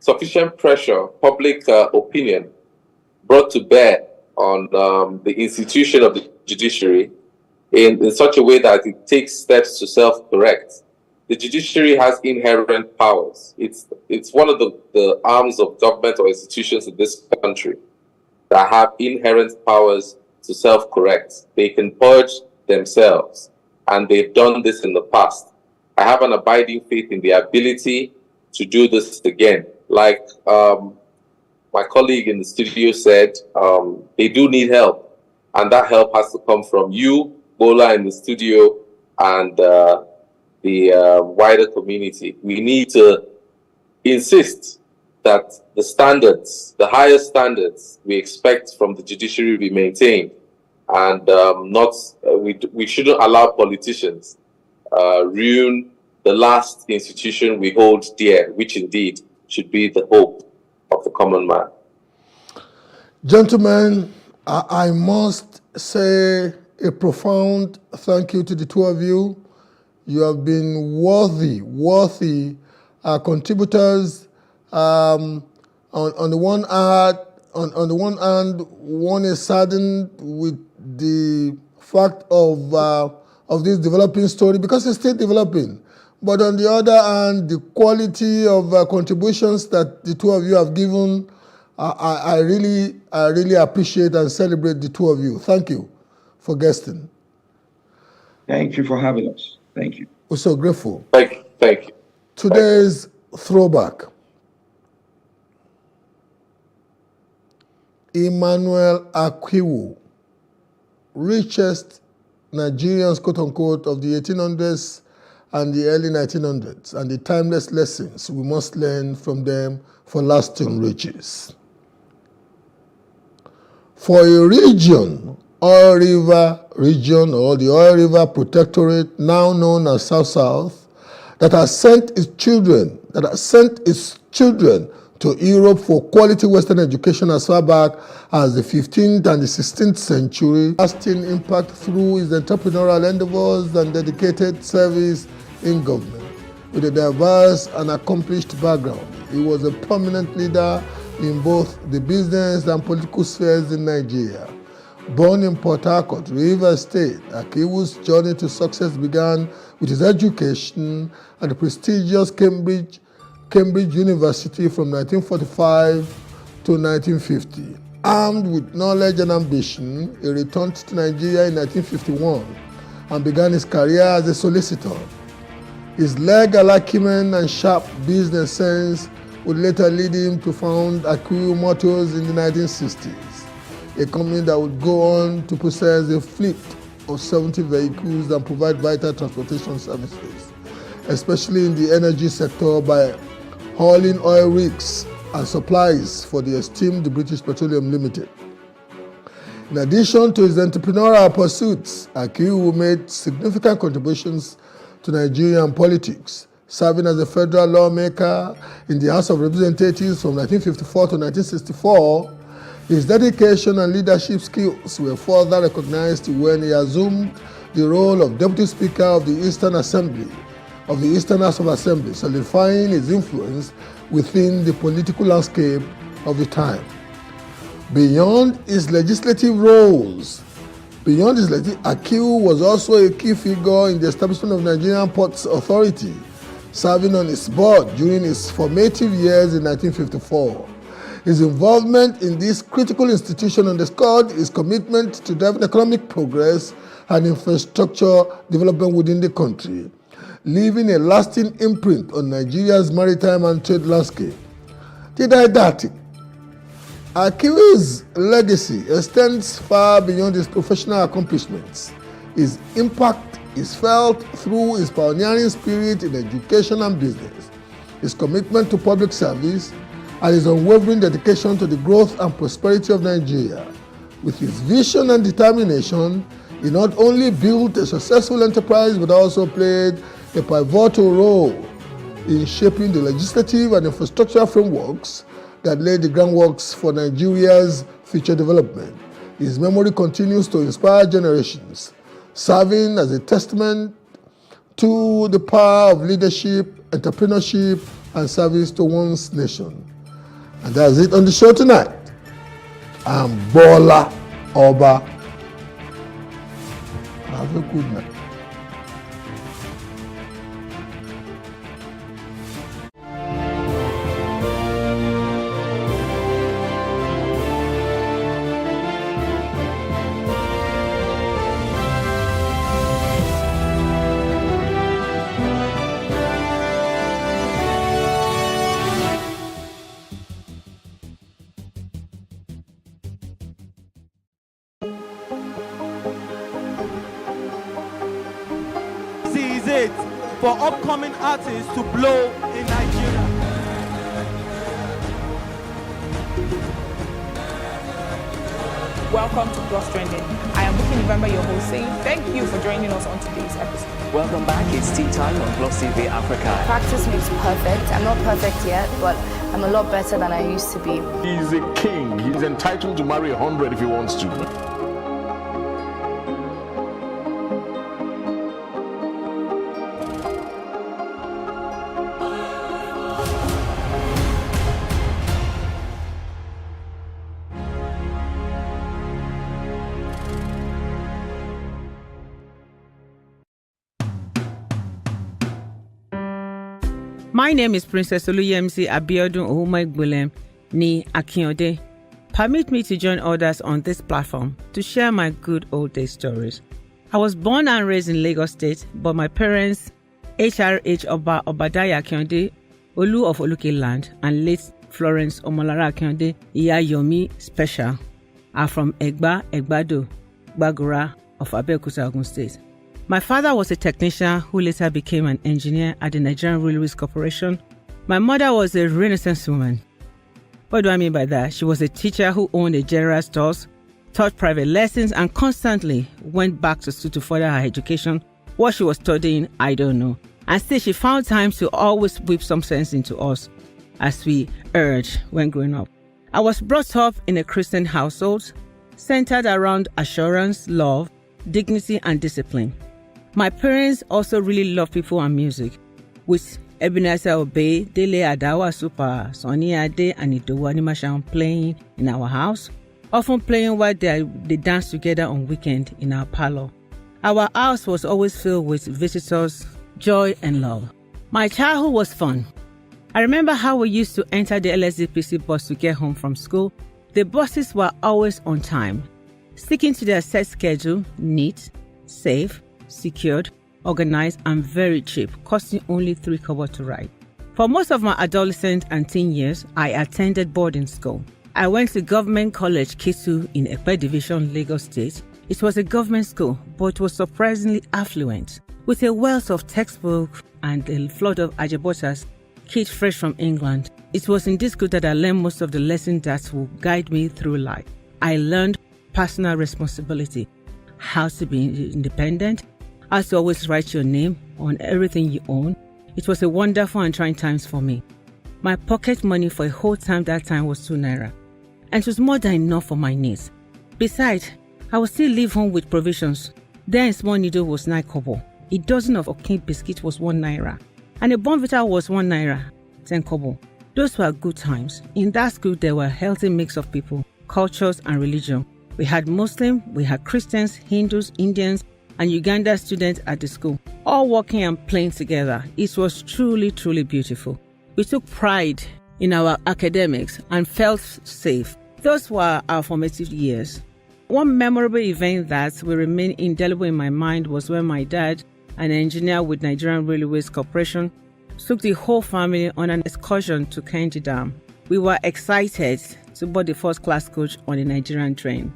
S10: sufficient pressure, public opinion brought to bear on the institution of the judiciary in such a way that it takes steps to self-correct. The judiciary has inherent powers. It's one of the arms of government or institutions in this country that have inherent powers to self-correct. They can purge themselves, and they've done this in the past. I have an abiding faith in the ability to do this again. Like my colleague in the studio said, they do need help, and that help has to come from you, Bola, in the studio, and the wider community. We need to insist that the standards, the highest standards we expect from the judiciary be maintained, and we shouldn't allow politicians ruin the last institution we hold dear, which indeed should be the hope of the common man.
S11: Gentlemen, I must say a profound thank you to the two of you. You have been worthy contributors. On the one hand, one is saddened with the fact of this developing story because it's still developing. But on the other hand, the quality of contributions that the two of you have given, I really appreciate and celebrate the two of you. Thank you for guesting.
S9: Thank you for having us. Thank you.
S11: We're so grateful.
S10: Thank you.
S11: Today's throwback. Emmanuel Akwiwu, richest Nigerians, quote unquote, of the 1800s and the early 1900s, and the timeless lessons we must learn from them for lasting riches. For a region, Oil River region, or the Oil River Protectorate, now known as South-South, that has sent its children to Europe for quality Western education as far back as the 15th and the 16th century, lasting impact through his entrepreneurial endeavors and dedicated service in government. With a diverse and accomplished background, he was a prominent leader in both the business and political spheres in Nigeria. Born in Port Harcourt, Rivers State, Akiwu's journey to success began with his education at the prestigious Cambridge University from 1945 to 1950. Armed with knowledge and ambition, he returned to Nigeria in 1951 and began his career as a solicitor. His legal acumen and sharp business sense would later lead him to found Akwiwu Motors in the 1960s, a company that would go on to possess a fleet of 70 vehicles and provide vital transportation services, especially in the energy sector by hauling oil rigs and supplies for the esteemed British Petroleum Limited. In addition to his entrepreneurial pursuits, Akwiwu made significant contributions to Nigerian politics, serving as a federal lawmaker in the House of Representatives from 1954 to 1964. His dedication and leadership skills were further recognized when he assumed the role of Deputy Speaker of the Eastern Assembly, of the Eastern House of Assembly, solidifying his influence within the political landscape of the time. Beyond his legislative roles, Akwiwu was also a key figure in the establishment of Nigerian Ports Authority, serving on its board during his formative years in 1954. His involvement in this critical institution underscored his commitment to driving economic progress and infrastructure development within the country, leaving a lasting imprint on Nigeria's maritime and trade landscape. Didactic. Akwiwu's legacy extends far beyond his professional accomplishments. His impact is felt through his pioneering spirit in education and business, his commitment to public service, and his unwavering dedication to the growth and prosperity of Nigeria. With his vision and determination, he not only built a successful enterprise but also played a pivotal role in shaping the legislative and infrastructural frameworks that laid the groundworks for Nigeria's future development. His memory continues to inspire generations, serving as a testament to the power of leadership, entrepreneurship, and service to one's nation. And that's it on the show tonight. I'm Bola Oba. Have a good night.
S8: It for upcoming artists to blow in Nigeria.
S12: Welcome to Plus Trending. I am Booking November, your host, saying thank you for joining us on today's episode.
S13: Welcome back. It's tea time on Plus TV Africa.
S14: Practice makes perfect. I'm not perfect yet, but I'm a lot better than I used to be.
S15: He's a king. He's entitled to marry 100 if he wants to.
S16: My name is Princess Oluyemisi Abiodun Ohumaegbulem ni Akinyode. Permit me to join others on this platform to share my good old day stories. I was born and raised in Lagos State, but my parents, HRH Oba Obadiah Akinyode, Olu of Oluke Land, and late Florence Omolara Akinyode, Iya Yomi Special, are from Egba, Egbado, Gbagura of Abeokuta, Ogun State. My father was a technician who later became an engineer at the Nigerian Railways Corporation. My mother was a Renaissance woman. What do I mean by that? She was a teacher who owned a general stores, taught private lessons, and constantly went back to school to further her education. What she was studying, I don't know. And still, she found time to always whip some sense into us, as we urged when growing up. I was brought up in a Christian household, centered around assurance, love, dignity, and discipline. My parents also really loved people and music, with Ebenezer Obey, Dele Adawa Super, Sonny Ade, and Idowu Animashaun playing in our house, often playing while they danced together on weekend in our parlor. Our house was always filled with visitors, joy, and love. My childhood was fun. I remember how we used to enter the LSDPC bus to get home from school. The buses were always on time, sticking to their set schedule, neat, safe, secured, organized, and very cheap, costing only 3 kobo to ride. For most of my adolescent and teen years, I attended boarding school. I went to Government College Kisu in Ekpe Division, Lagos State. It was a government school, but was surprisingly affluent, with a wealth of textbooks and a flood of ajabotas, kids fresh from England. It was in this school that I learned most of the lessons that will guide me through life. I learned personal responsibility, how to be independent, how to always write your name on everything you own. It was a wonderful and trying times for me. My pocket money for a whole time that time was 2 naira, and it was more than enough for my needs. Besides, I would still leave home with provisions. Then small needle was 9 kobo, a dozen of Okin biscuit was 1 naira, and a Bonvita was 1 naira, 10 kobo. Those were good times. In that school, there were a healthy mix of people, cultures, and religion. We had Muslims, we had Christians, Hindus, Indians, and Uganda students at the school, all working and playing together. It was truly, truly beautiful. We took pride in our academics and felt safe. Those were our formative years. One memorable event that will remain indelible in my mind was when my dad, an engineer with Nigerian Railways Corporation, took the whole family on an excursion to Kainji Dam. We were excited to board the first-class coach on a Nigerian train.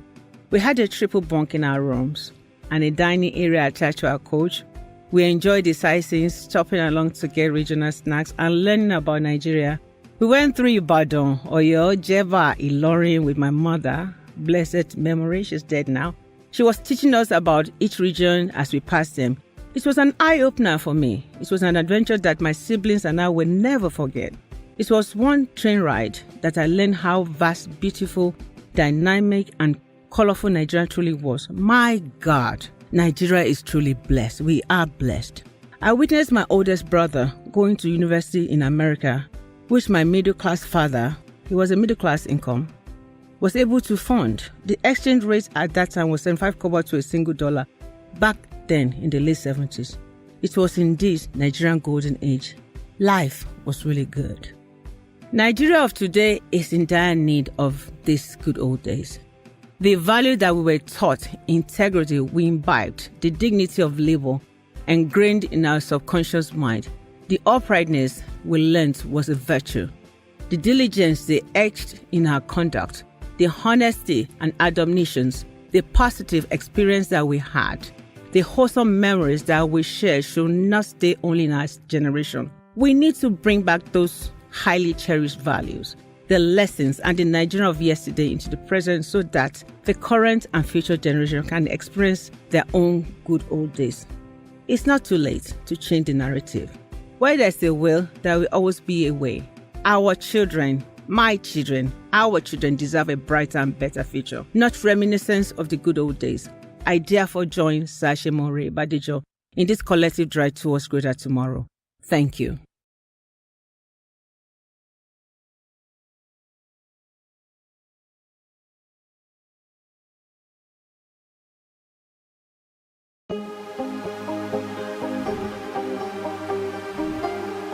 S16: We had a triple bunk in our rooms and a dining area attached to our coach. We enjoyed the sightseeing, stopping along to get regional snacks and learning about Nigeria. We went through Ibadan, Oyo, Jeba, Ilorin with my mother. Blessed memory, she's dead now. She was teaching us about each region as we passed them. It was an eye-opener for me. It was an adventure that my siblings and I will never forget. It was one train ride that I learned how vast, beautiful, dynamic, and colorful Nigeria truly was. My God, Nigeria is truly blessed. We are blessed. I witnessed my oldest brother going to university in America, which my middle-class father He was a middle-class income, was able to fund. The exchange rate at that time was 75 kobo to a single dollar. Back then, in the late 70s, it was indeed Nigerian golden age. Life was really good. Nigeria of today is in dire need of these good old days. The value that we were taught, integrity we imbibed, the dignity of labor ingrained in our subconscious mind, the uprightness we learned was a virtue, the diligence they etched in our conduct, the honesty and admonitions, the positive experience that we had, the wholesome memories that we share should not stay only in our generation. We need to bring back those highly cherished values, the lessons and the Nigeria of yesterday into the present so that the current and future generation can experience their own good old days. It's not too late to change the narrative. Where there's a will, there will always be a way. Our children, my children, our children deserve a brighter and better future, not reminiscence of the good old days. I therefore join Sashe More Badijo in this collective drive towards greater tomorrow. Thank you.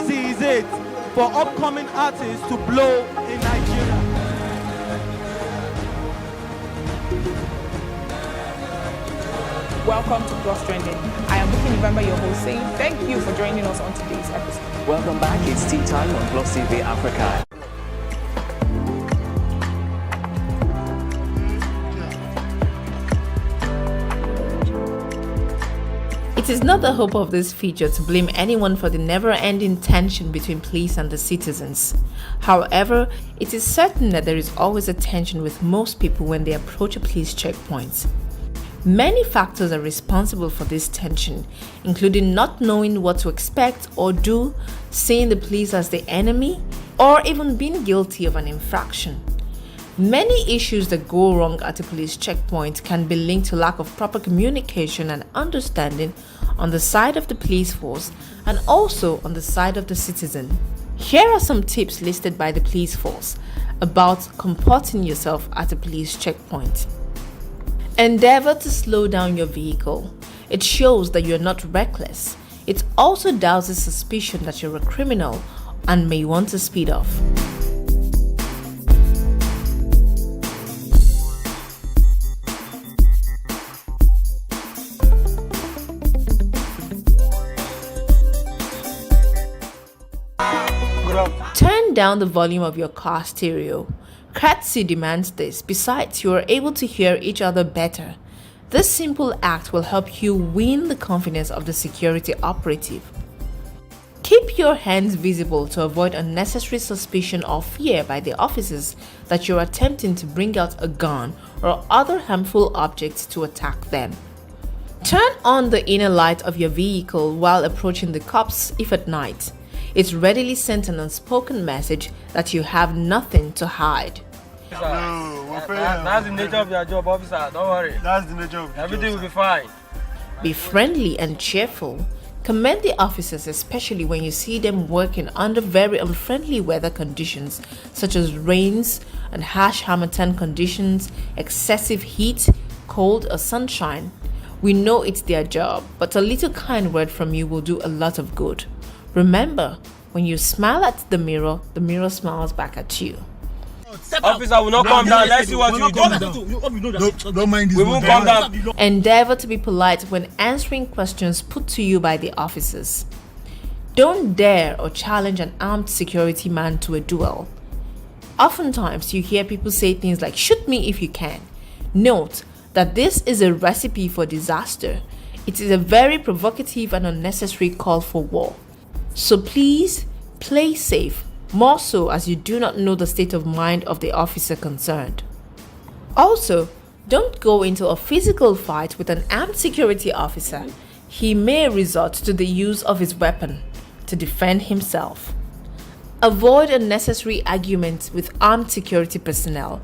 S8: Is it for upcoming artists to blow in Nigeria.
S12: Welcome to Plus Trending. I am Bukky November, your host, saying thank you for joining us on today's episode.
S13: Welcome back. It's tea time on Plus TV Africa.
S17: It is not the hope of this feature to blame anyone for the never-ending tension between police and the citizens. However, it is certain that there is always a tension with most people when they approach a police checkpoint. Many factors are responsible for this tension, including not knowing what to expect or do, seeing the police as the enemy, or even being guilty of an infraction. Many issues that go wrong at a police checkpoint can be linked to lack of proper communication and understanding on the side of the police force and also on the side of the citizen. Here are some tips listed by the police force about comporting yourself at a police checkpoint. Endeavor to slow down your vehicle. It shows that you're not reckless. It also douses suspicion that you're a criminal and may want to speed off. Turn down the volume of your car stereo. Courtesy demands this. Besides, you are able to hear each other better. This simple act will help you win the confidence of the security operative. Keep your hands visible to avoid unnecessary suspicion or fear by the officers that you're attempting to bring out a gun or other harmful objects to attack them. Turn on the inner light of your vehicle while approaching the cops if at night. It readily sends an unspoken message that you have nothing to hide.
S18: That's the nature of your job, officer. Don't worry. That's the nature of everything will be fine.
S17: Be friendly and cheerful. Commend the officers, especially when you see them working under very unfriendly weather conditions, such as rains and harsh Harmattan conditions, excessive heat, cold, or sunshine. We know it's their job, but a little kind word from you will do a lot of good. Remember, when you smile at the mirror smiles back at you.
S18: Officer will not come down. Let's see what you do. Don't mind this. We won't come down.
S17: Endeavor to be polite when answering questions put to you by the officers. Don't dare or challenge an armed security man to a duel. Oftentimes, you hear people say things like, "Shoot me if you can." Note that this is a recipe for disaster. It is a very provocative and unnecessary call for war. So please, play safe, more so as you do not know the state of mind of the officer concerned. Also, don't go into a physical fight with an armed security officer. He may resort to the use of his weapon to defend himself. Avoid unnecessary arguments with armed security personnel.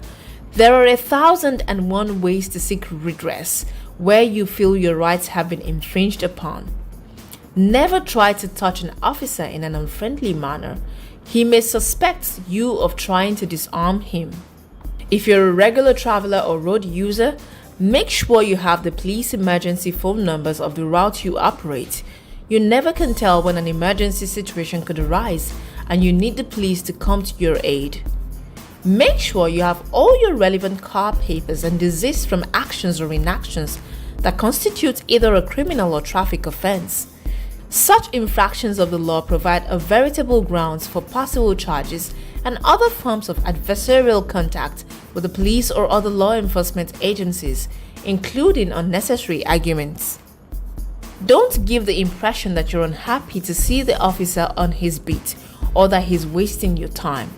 S17: There are 1,001 ways to seek redress where you feel your rights have been infringed upon. Never try to touch an officer in an unfriendly manner. He may suspect you of trying to disarm him. If you're a regular traveler or road user, make sure you have the police emergency phone numbers of the route you operate. You never can tell when an emergency situation could arise and you need the police to come to your aid. Make sure you have all your relevant car papers and desist from actions or inactions that constitute either a criminal or traffic offense. Such infractions of the law provide a veritable grounds for possible charges and other forms of adversarial contact with the police or other law enforcement agencies, including unnecessary arguments. Don't give the impression that you're unhappy to see the officer on his beat or that he's wasting your time.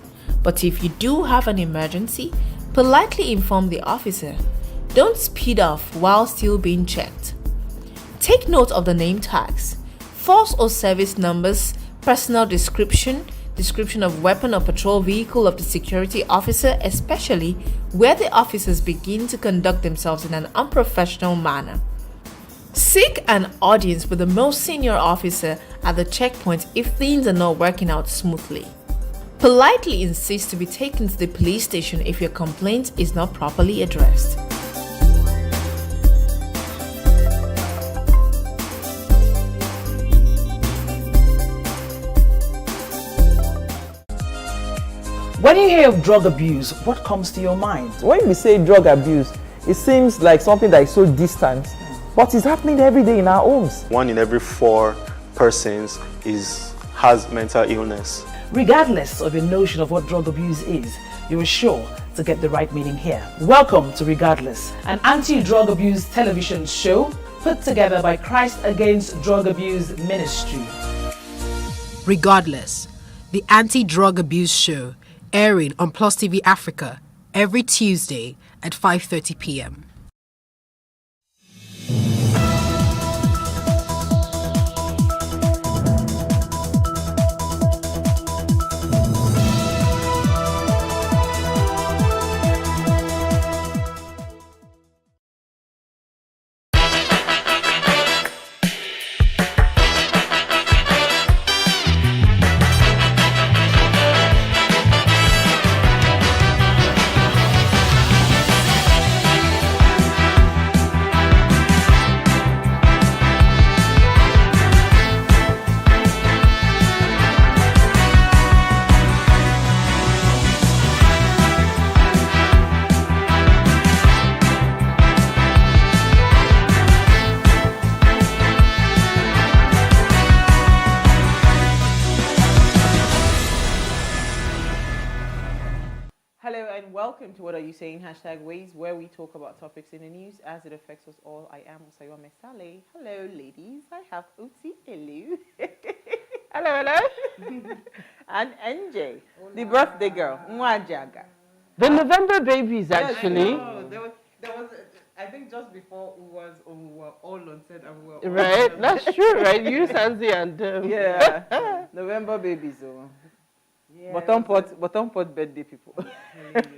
S17: But if you do have an emergency, politely inform the officer. Don't speed off while still being checked. Take note of the name tags, force or service numbers, personal description of weapon or patrol vehicle of the security officer, especially where the officers begin to conduct themselves in an unprofessional manner. Seek an audience with the most senior officer at the checkpoint if things are not working out smoothly. Politely insist to be taken to the police station if your complaint is not properly addressed.
S19: When you hear of drug abuse, what comes to your mind?
S20: When we say drug abuse, it seems like something that is so distant, but it's happening every day in our homes.
S21: 1 in every 4 persons has mental illness.
S19: Regardless of your notion of what drug abuse is, you are sure to get the right meaning here. Welcome to Regardless, an anti-drug abuse television show put together by Christ Against Drug Abuse Ministry.
S22: Regardless, the anti-drug abuse show, airing on Plus TV Africa every Tuesday at 5:30 p.m.
S23: Welcome to What Are You Saying? #Ways, where we talk about topics in the news as it affects us all. I am Usayo Mesale. Hello, ladies. I have Uti. Hello. Hello. And NJ, the birthday girl. Mwajaga.
S5: The November babies, actually.
S23: There was I think just before we were all on set and we were
S5: right. All that's true, right? You, Sanzi, and
S23: yeah. November babies. Oh. Yeah, bottom pot birthday people.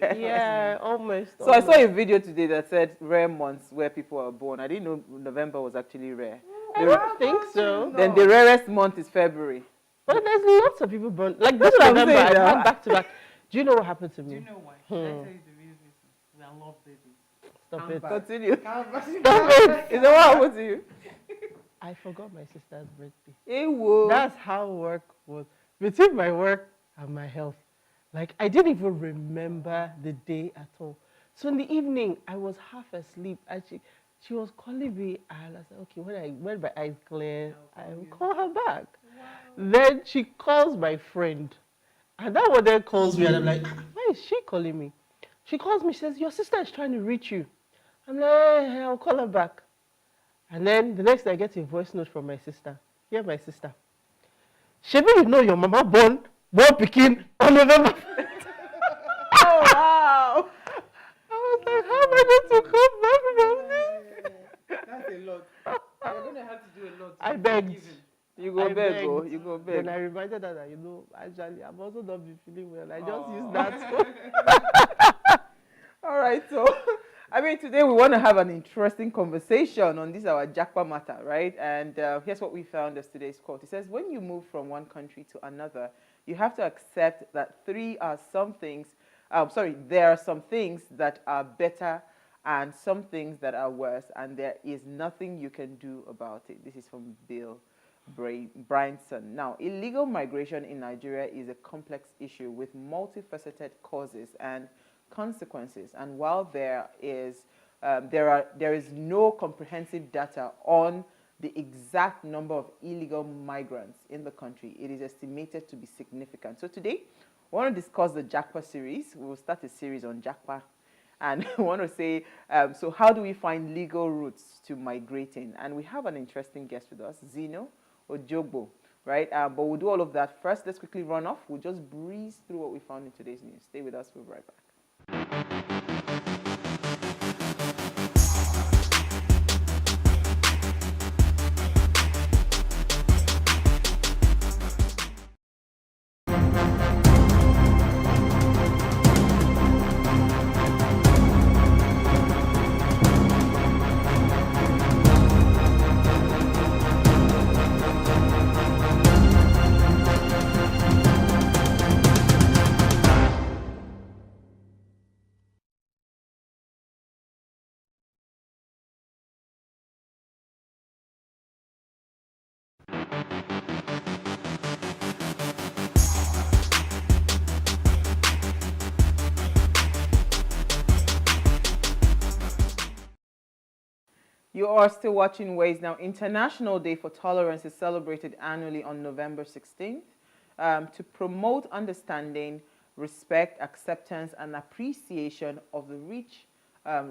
S5: Yeah, almost.
S23: So I saw a video today that said rare months where people are born. I didn't know November was actually rare.
S5: I don't think so.
S23: Then the rarest month is February.
S5: But there's lots of people born. Like this November, I went back to back. Do you know what happened to me?
S23: Do you know why? Can I tell you the real reason? I love babies.
S5: Stop it.
S23: Continue. Stop it. Is that what happened to you?
S5: I forgot my sister's birthday.
S23: Ewo.
S5: That's how work was. Between my work and my health. Like, I didn't even remember the day at all. So in the evening, I was half asleep. And she was calling me, and I said, okay, when my eyes clear, I will call her back. Wow. Then she calls my friend. And that one then calls me, and I'm like, why is she calling me? She calls me, she says, your sister is trying to reach you. I'm like, hey, I'll call her back. And then the next day, I get a voice note from my sister. Here's my sister. Shebi, you know your mama born Pekin on November.
S23: Oh, wow.
S5: I was like, how am I going to come back from this?
S23: That's a lot. You're going to have to do a lot.
S5: I begged.
S23: You go beg, oh. You go beg.
S5: Then I reminded her that, actually, I'm also not feeling well. I just used that.
S23: All right, so I mean, today we want to have an interesting conversation on this, our Japa matter, right? And here's what we found as today's quote. It says, when you move from one country to another, you have to accept that there are some things that are better and some things that are worse, and there is nothing you can do about it. This is from Bill Bryanson. Now, illegal migration in Nigeria is a complex issue with multifaceted causes and consequences. And while there is no comprehensive data on the exact number of illegal migrants in the country, it is estimated to be significant. So today, we want to discuss the JACPA series. We will start a series on JACPA. And we want to say, so how do we find legal routes to migrating? And we have an interesting guest with us, Zeno Ojogbo, right? But we'll do all of that first. Let's quickly run off. We'll just breeze through what we found in today's news. Stay with us. We'll be right back. You are still watching Ways Now. International Day for Tolerance is celebrated annually on November 16th to promote understanding, respect, acceptance, and appreciation of the rich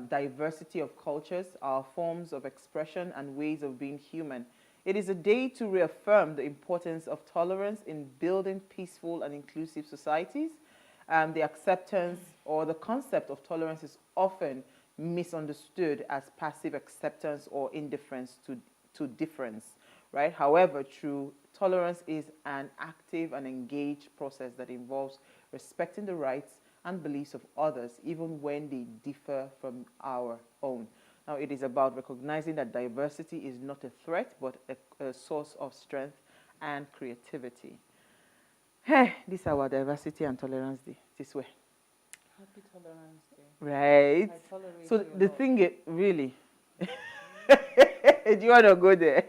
S23: diversity of cultures, our forms of expression, and ways of being human. It is a day to reaffirm the importance of tolerance in building peaceful and inclusive societies. The acceptance or the concept of tolerance is often misunderstood as passive acceptance or indifference to difference, right? However, true tolerance is an active and engaged process that involves respecting the rights and beliefs of others, even when they differ from our own. Now, it is about recognizing that diversity is not a threat, but a source of strength and creativity. Hey, this is our Diversity and Tolerance Day, this way. Happy Tolerance Day. Right. So the thing is, really, do you want to go there?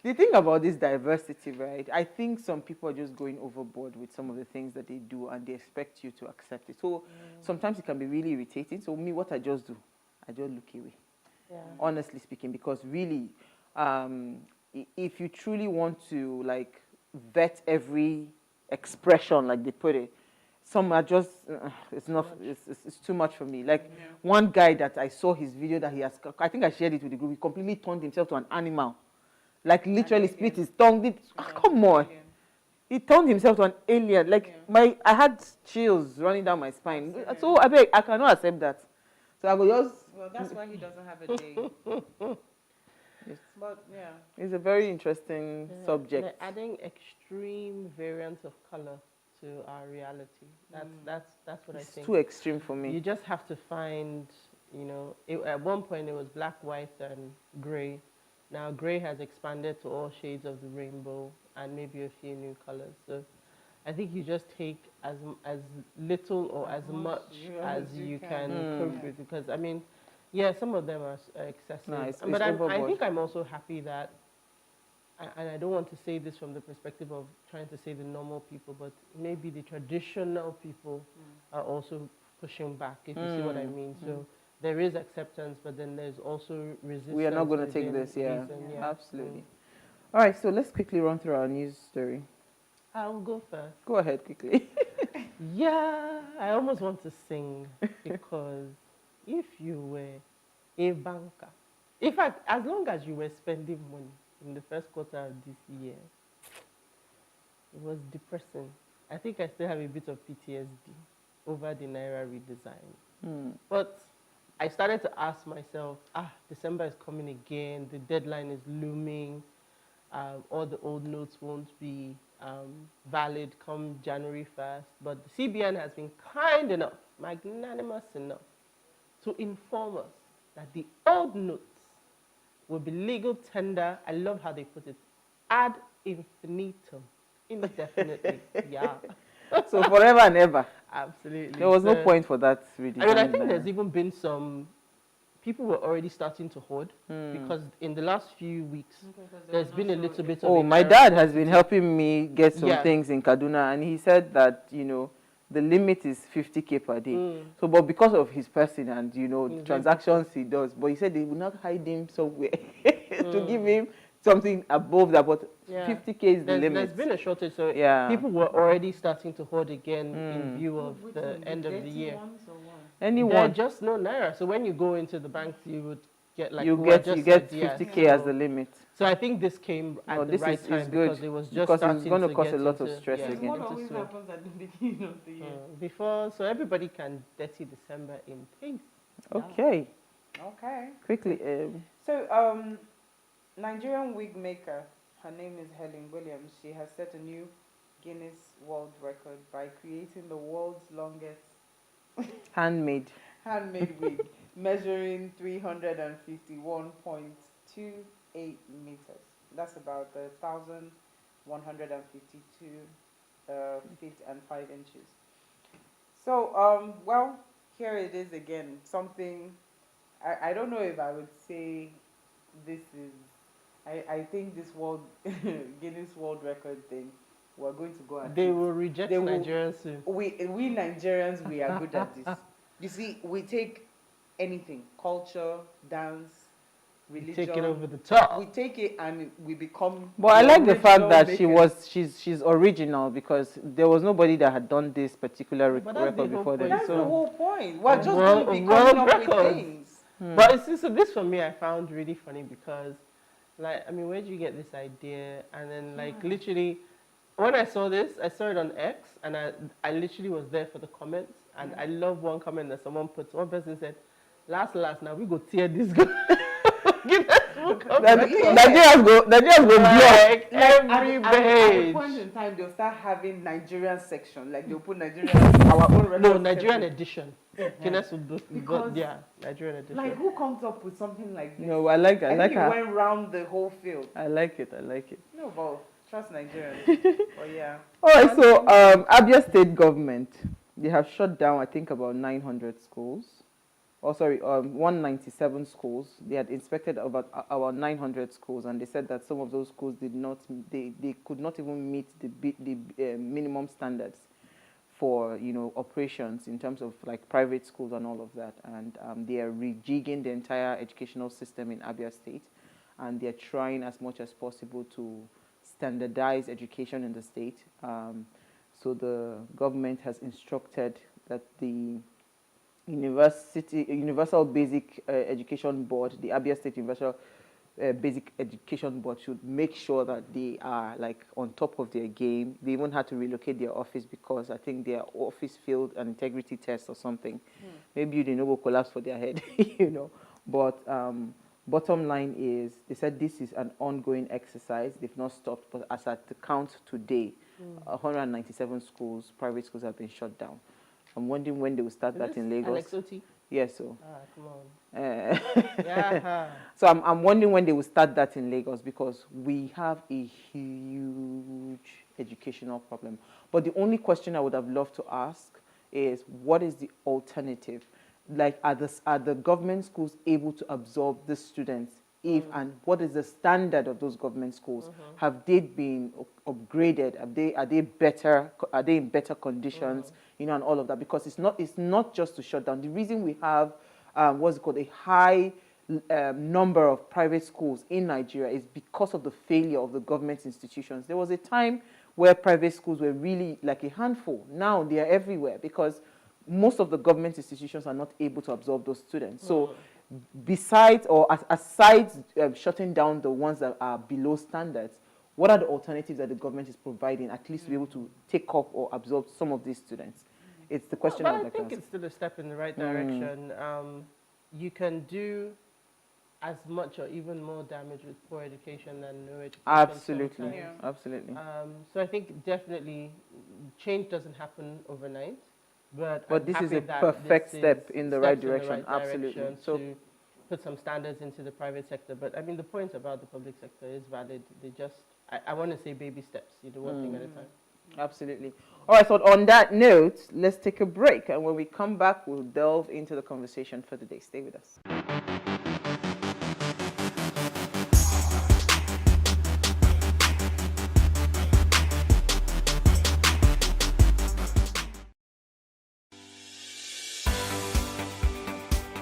S23: The thing about this diversity, right, I think some people are just going overboard with some of the things that they do and they expect you to accept it. So sometimes it can be really irritating. So me, what I just do, I just look away, honestly speaking, because really, if you truly want to like vet every expression, like they put it, some are just, it's too much for me. Like one guy that I saw his video that he has, I think I shared it with the group, he completely turned himself to an animal. Like literally split his tongue. Come on. He turned himself to an alien. Like I had chills running down my spine. So I cannot accept that. So I go just. Well, that's why he doesn't have a day. Yes.
S1: But yeah,
S23: it's a very interesting subject.
S1: They're adding extreme variants of color to our reality. That's what I think.
S23: It's too extreme for me.
S1: You just have to find, you know, at one point it was black, white, and gray. Now gray has expanded to all shades of the rainbow and maybe a few new colors. So I think you just take as little or as much as you can cope with, because I mean, yeah, some of them are excessive. No, but I think I'm also happy that, and I don't want to say this from the perspective of trying to say the normal people, but maybe the traditional people are also pushing back, if you see what I mean. So there is acceptance, but then there's also resistance.
S23: We are not going to take this, absolutely. All right, so let's quickly run through our news story.
S1: I'll go first.
S23: Go ahead quickly.
S1: Yeah, I almost want to sing, because if you were a banker, in fact, as long as you were spending money in the first quarter of this year, it was depressing. I think I still have a bit of PTSD over the Naira redesign. But I started to ask myself, December is coming again, the deadline is looming, all the old notes won't be valid come January 1st. But the CBN has been kind enough, magnanimous enough, to inform us that the old notes will be legal tender. I love how they put it. Ad infinitum. Indefinitely. Yeah.
S23: So forever and ever.
S1: Absolutely.
S23: There was no point for that redesign.
S1: I mean, I think there's even been some people were already starting to hoard because in the last few weeks there's been a little bit of.
S23: Oh, my dad has been helping me get some things in Kaduna, and he said that the limit is 50K per day. So, but because of his person and the transactions he does, but he said they will not hide him somewhere to give him something above that, but 50K is the limit.
S1: There's been a shortage, so people were already starting to hoard again in view of the end of the year. They're just no naira. So when you go into the banks, you would get like
S23: you get 50K as the limit.
S1: So I think this came at the right time because it was just
S23: because it's going to cause a lot of stress again.
S5: What always happens at the beginning of the year?
S1: So everybody can dirty December in peace.
S23: Okay.
S5: Okay.
S23: Quickly.
S5: So Nigerian wig maker, her name is Helen Williams. She has set a new Guinness World Record by creating the world's longest
S23: handmade
S5: wig, measuring 351.28 meters. That's about 1,152 feet and 5 inches. So, well, here it is again. Something, I don't know if I would say this is, I think this Guinness World Record thing, we're going to go at
S1: They will reject Nigerians soon.
S5: We Nigerians, we are good at this. You see, we take anything, culture, dance, religion.
S1: We take it over the top.
S5: We take it and we become.
S23: But I like the fact that she's original, because there was nobody that had done this particular record before them.
S5: That's the whole point. We're just going to be coming up with things.
S1: But so this for me, I found really funny because, like, I mean, where did you get this idea? And then, like, literally, when I saw this, I saw it on X, and I literally was there for the comments. And I love one comment that someone put. One person said, last, now we go tear this guy.
S23: Nigerians go block
S1: every
S5: At a point in time, they'll start having Nigerian section. Like, they'll put Nigerian, our own record.
S1: No, Nigerian edition. Guinness would do, Nigerian edition.
S5: Like, who comes up with something like this?
S23: No, I like
S5: I think
S23: her.
S5: it went round the whole field.
S23: I like it.
S5: No, but trust Nigerians. Oh, yeah.
S23: All right, so Abia State government, they have shut down, I think, about 900 schools. 197 schools. They had inspected about 900 schools, and they said that some of those schools they could not even meet the minimum standards for operations in terms of like private schools and all of that. And they are rejigging the entire educational system in Abia State, and they're trying as much as possible to standardize education in the state. So the government has instructed that the Universal Basic Education Board, the Abia State Universal Basic Education Board, should make sure that they are like on top of their game. They even had to relocate their office because I think their office failed an integrity test or something. Maybe they will collapse for their head, But bottom line is, they said this is an ongoing exercise. They've not stopped, but as at the count today, 197 schools, private schools, have been shut down. I'm wondering when they will start that in Lagos.
S1: Alex Oti?
S23: Yes, so.
S1: Come on.
S23: So I'm wondering when they will start that in Lagos, because we have a huge educational problem. But the only question I would have loved to ask is, what is the alternative? Like, are the government schools able to absorb the students? And what is the standard of those government schools? Have they been upgraded? Are they better? Are they in better conditions? And all of that, because it's not just to shut down. The reason we have what's called a high number of private schools in Nigeria is because of the failure of the government institutions. There was a time where private schools were really like a handful. Now they are everywhere because most of the government institutions are not able to absorb those students. So besides or aside shutting down the ones that are below standards, what are the alternatives that the government is providing, at least to be able to take up or absorb some of these students? It's the question.
S1: But I think it's still a step in the right direction. You can do as much or even more damage with poor education than no education.
S23: Absolutely, absolutely.
S1: So I think definitely change doesn't happen overnight, but
S23: this is a perfect step in the right direction. Absolutely. So
S1: put some standards into the private sector. But I mean, the point about the public sector is valid. They just, I want to say baby steps, one thing at a time.
S23: Absolutely. All right, so on that note, let's take a break. And when we come back, we'll delve into the conversation for the day. Stay with us.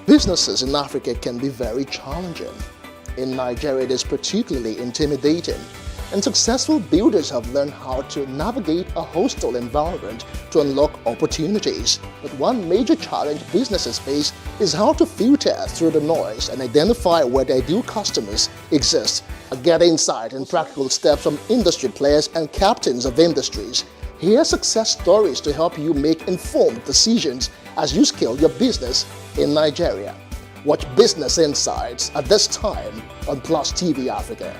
S2: Businesses in Africa can be very challenging. In Nigeria, it is particularly intimidating, and successful builders have learned how to navigate a hostile environment to unlock opportunities. But one major challenge businesses face is how to filter through the noise and identify where their ideal customers exist. Get insight and practical steps from industry players and captains of industries. Hear success stories to help you make informed decisions as you scale your business in Nigeria. Watch Business Insights at this time on Plus TV Africa.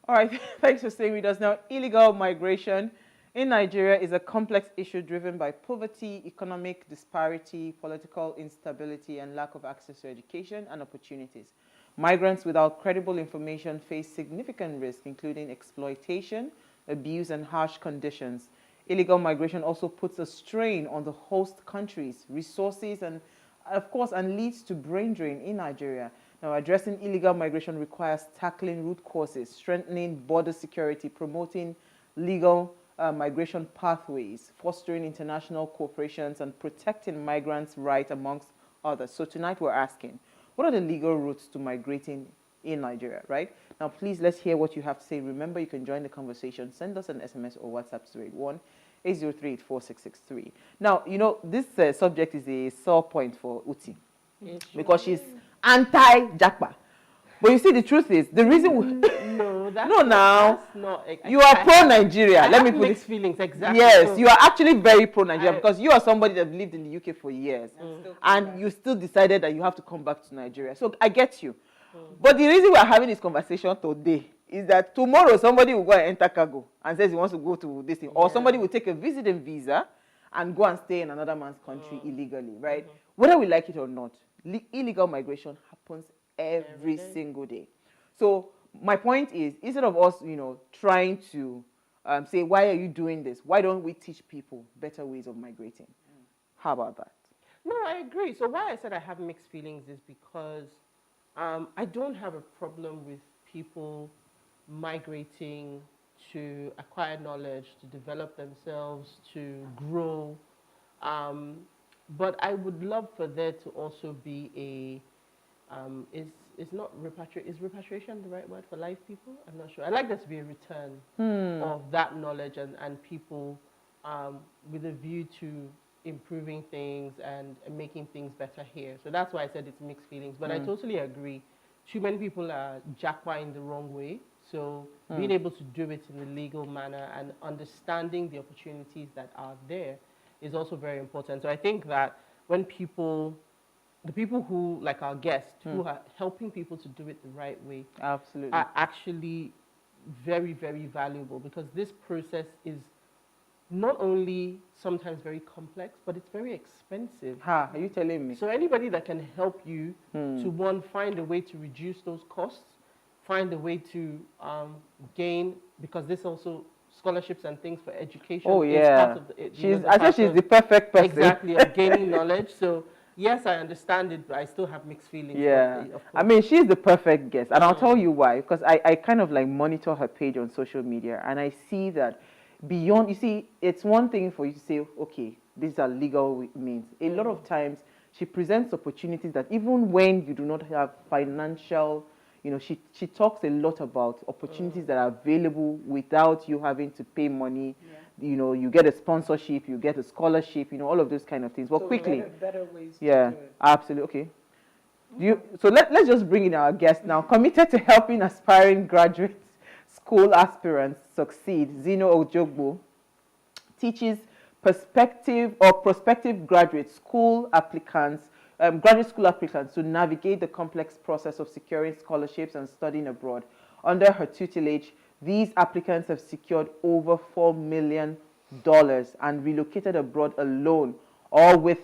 S23: All right, thanks for staying with us. Now, illegal migration in Nigeria is a complex issue driven by poverty, economic disparity, political instability, and lack of access to education and opportunities. Migrants without credible information face significant risk, including exploitation, abuse, and harsh conditions. Illegal migration also puts a strain on the host countries' resources and, of course, and leads to brain drain in Nigeria. Now, addressing illegal migration requires tackling root causes, strengthening border security, promoting legal migration pathways, fostering international cooperations, and protecting migrants' rights, amongst others. So tonight we're asking, what are the legal routes to migrating in Nigeria, right? Now, please, let's hear what you have to say. Remember, you can join the conversation. Send us an SMS or WhatsApp to 81-803-84663. Now, this subject is a sore point for Uti because she's anti-Japa. But you see, the truth is, the reason
S1: that's not
S23: you are pro-Nigeria. Let me put
S1: mixed feelings, exactly.
S23: Yes, you are actually very pro-Nigeria because you are somebody that lived in the UK for years, and you still decided that you have to come back to Nigeria. So I get you. But the reason we are having this conversation today is that tomorrow somebody will go and enter cargo and says he wants to go to this thing, or somebody will take a visiting visa and go and stay in another man's country illegally, right? Whether we like it or not, illegal migration happens every single day. So my point is, instead of us, trying to say, why are you doing this? Why don't we teach people better ways of migrating? How about that?
S1: No, I agree. So why I said I have mixed feelings is because I don't have a problem with people migrating to acquire knowledge, to develop themselves, to grow. But I would love for there to also be a, is repatriation the right word for live people? I'm not sure. I'd like there to be a return of that knowledge and people with a view to improving things and making things better here. So that's why I said it's mixed feelings. But I totally agree. Too many people are Japa in the wrong way. So being able to do it in a legal manner and understanding the opportunities that are there is also very important. So I think that when the people who, like our guests, who are helping people to do it the right way,
S23: absolutely,
S1: are actually very, very valuable, because this process is not only sometimes very complex, but it's very expensive.
S23: Are you telling me?
S1: So anybody that can help you to, one, find a way to reduce those costs, find a way to gain, because this also scholarships and things for education.
S23: Oh yeah, I think she's the perfect person.
S1: Exactly, of gaining knowledge. So yes, I understand it, but I still have mixed feelings.
S23: Yeah, I mean, she's the perfect guest, and I'll tell you why. Because I kind of like monitor her page on social media, and I see that beyond, you see, it's one thing for you to say, okay, these are legal means. A lot of times, she presents opportunities that even when you do not have financial, she talks a lot about opportunities that are available without you having to pay money. Yeah. You get a sponsorship, you get a scholarship, all of those kind of things. But so quickly,
S3: better ways to
S23: do
S3: it.
S23: Absolutely. Okay. So let's just bring in our guest now. Committed to helping aspiring graduate school aspirants succeed, Zeno Ojogbo teaches prospective graduate school applicants graduate school applicants to navigate the complex process of securing scholarships and studying abroad. Under her tutelage, these applicants have secured over $4 million and relocated abroad alone, all with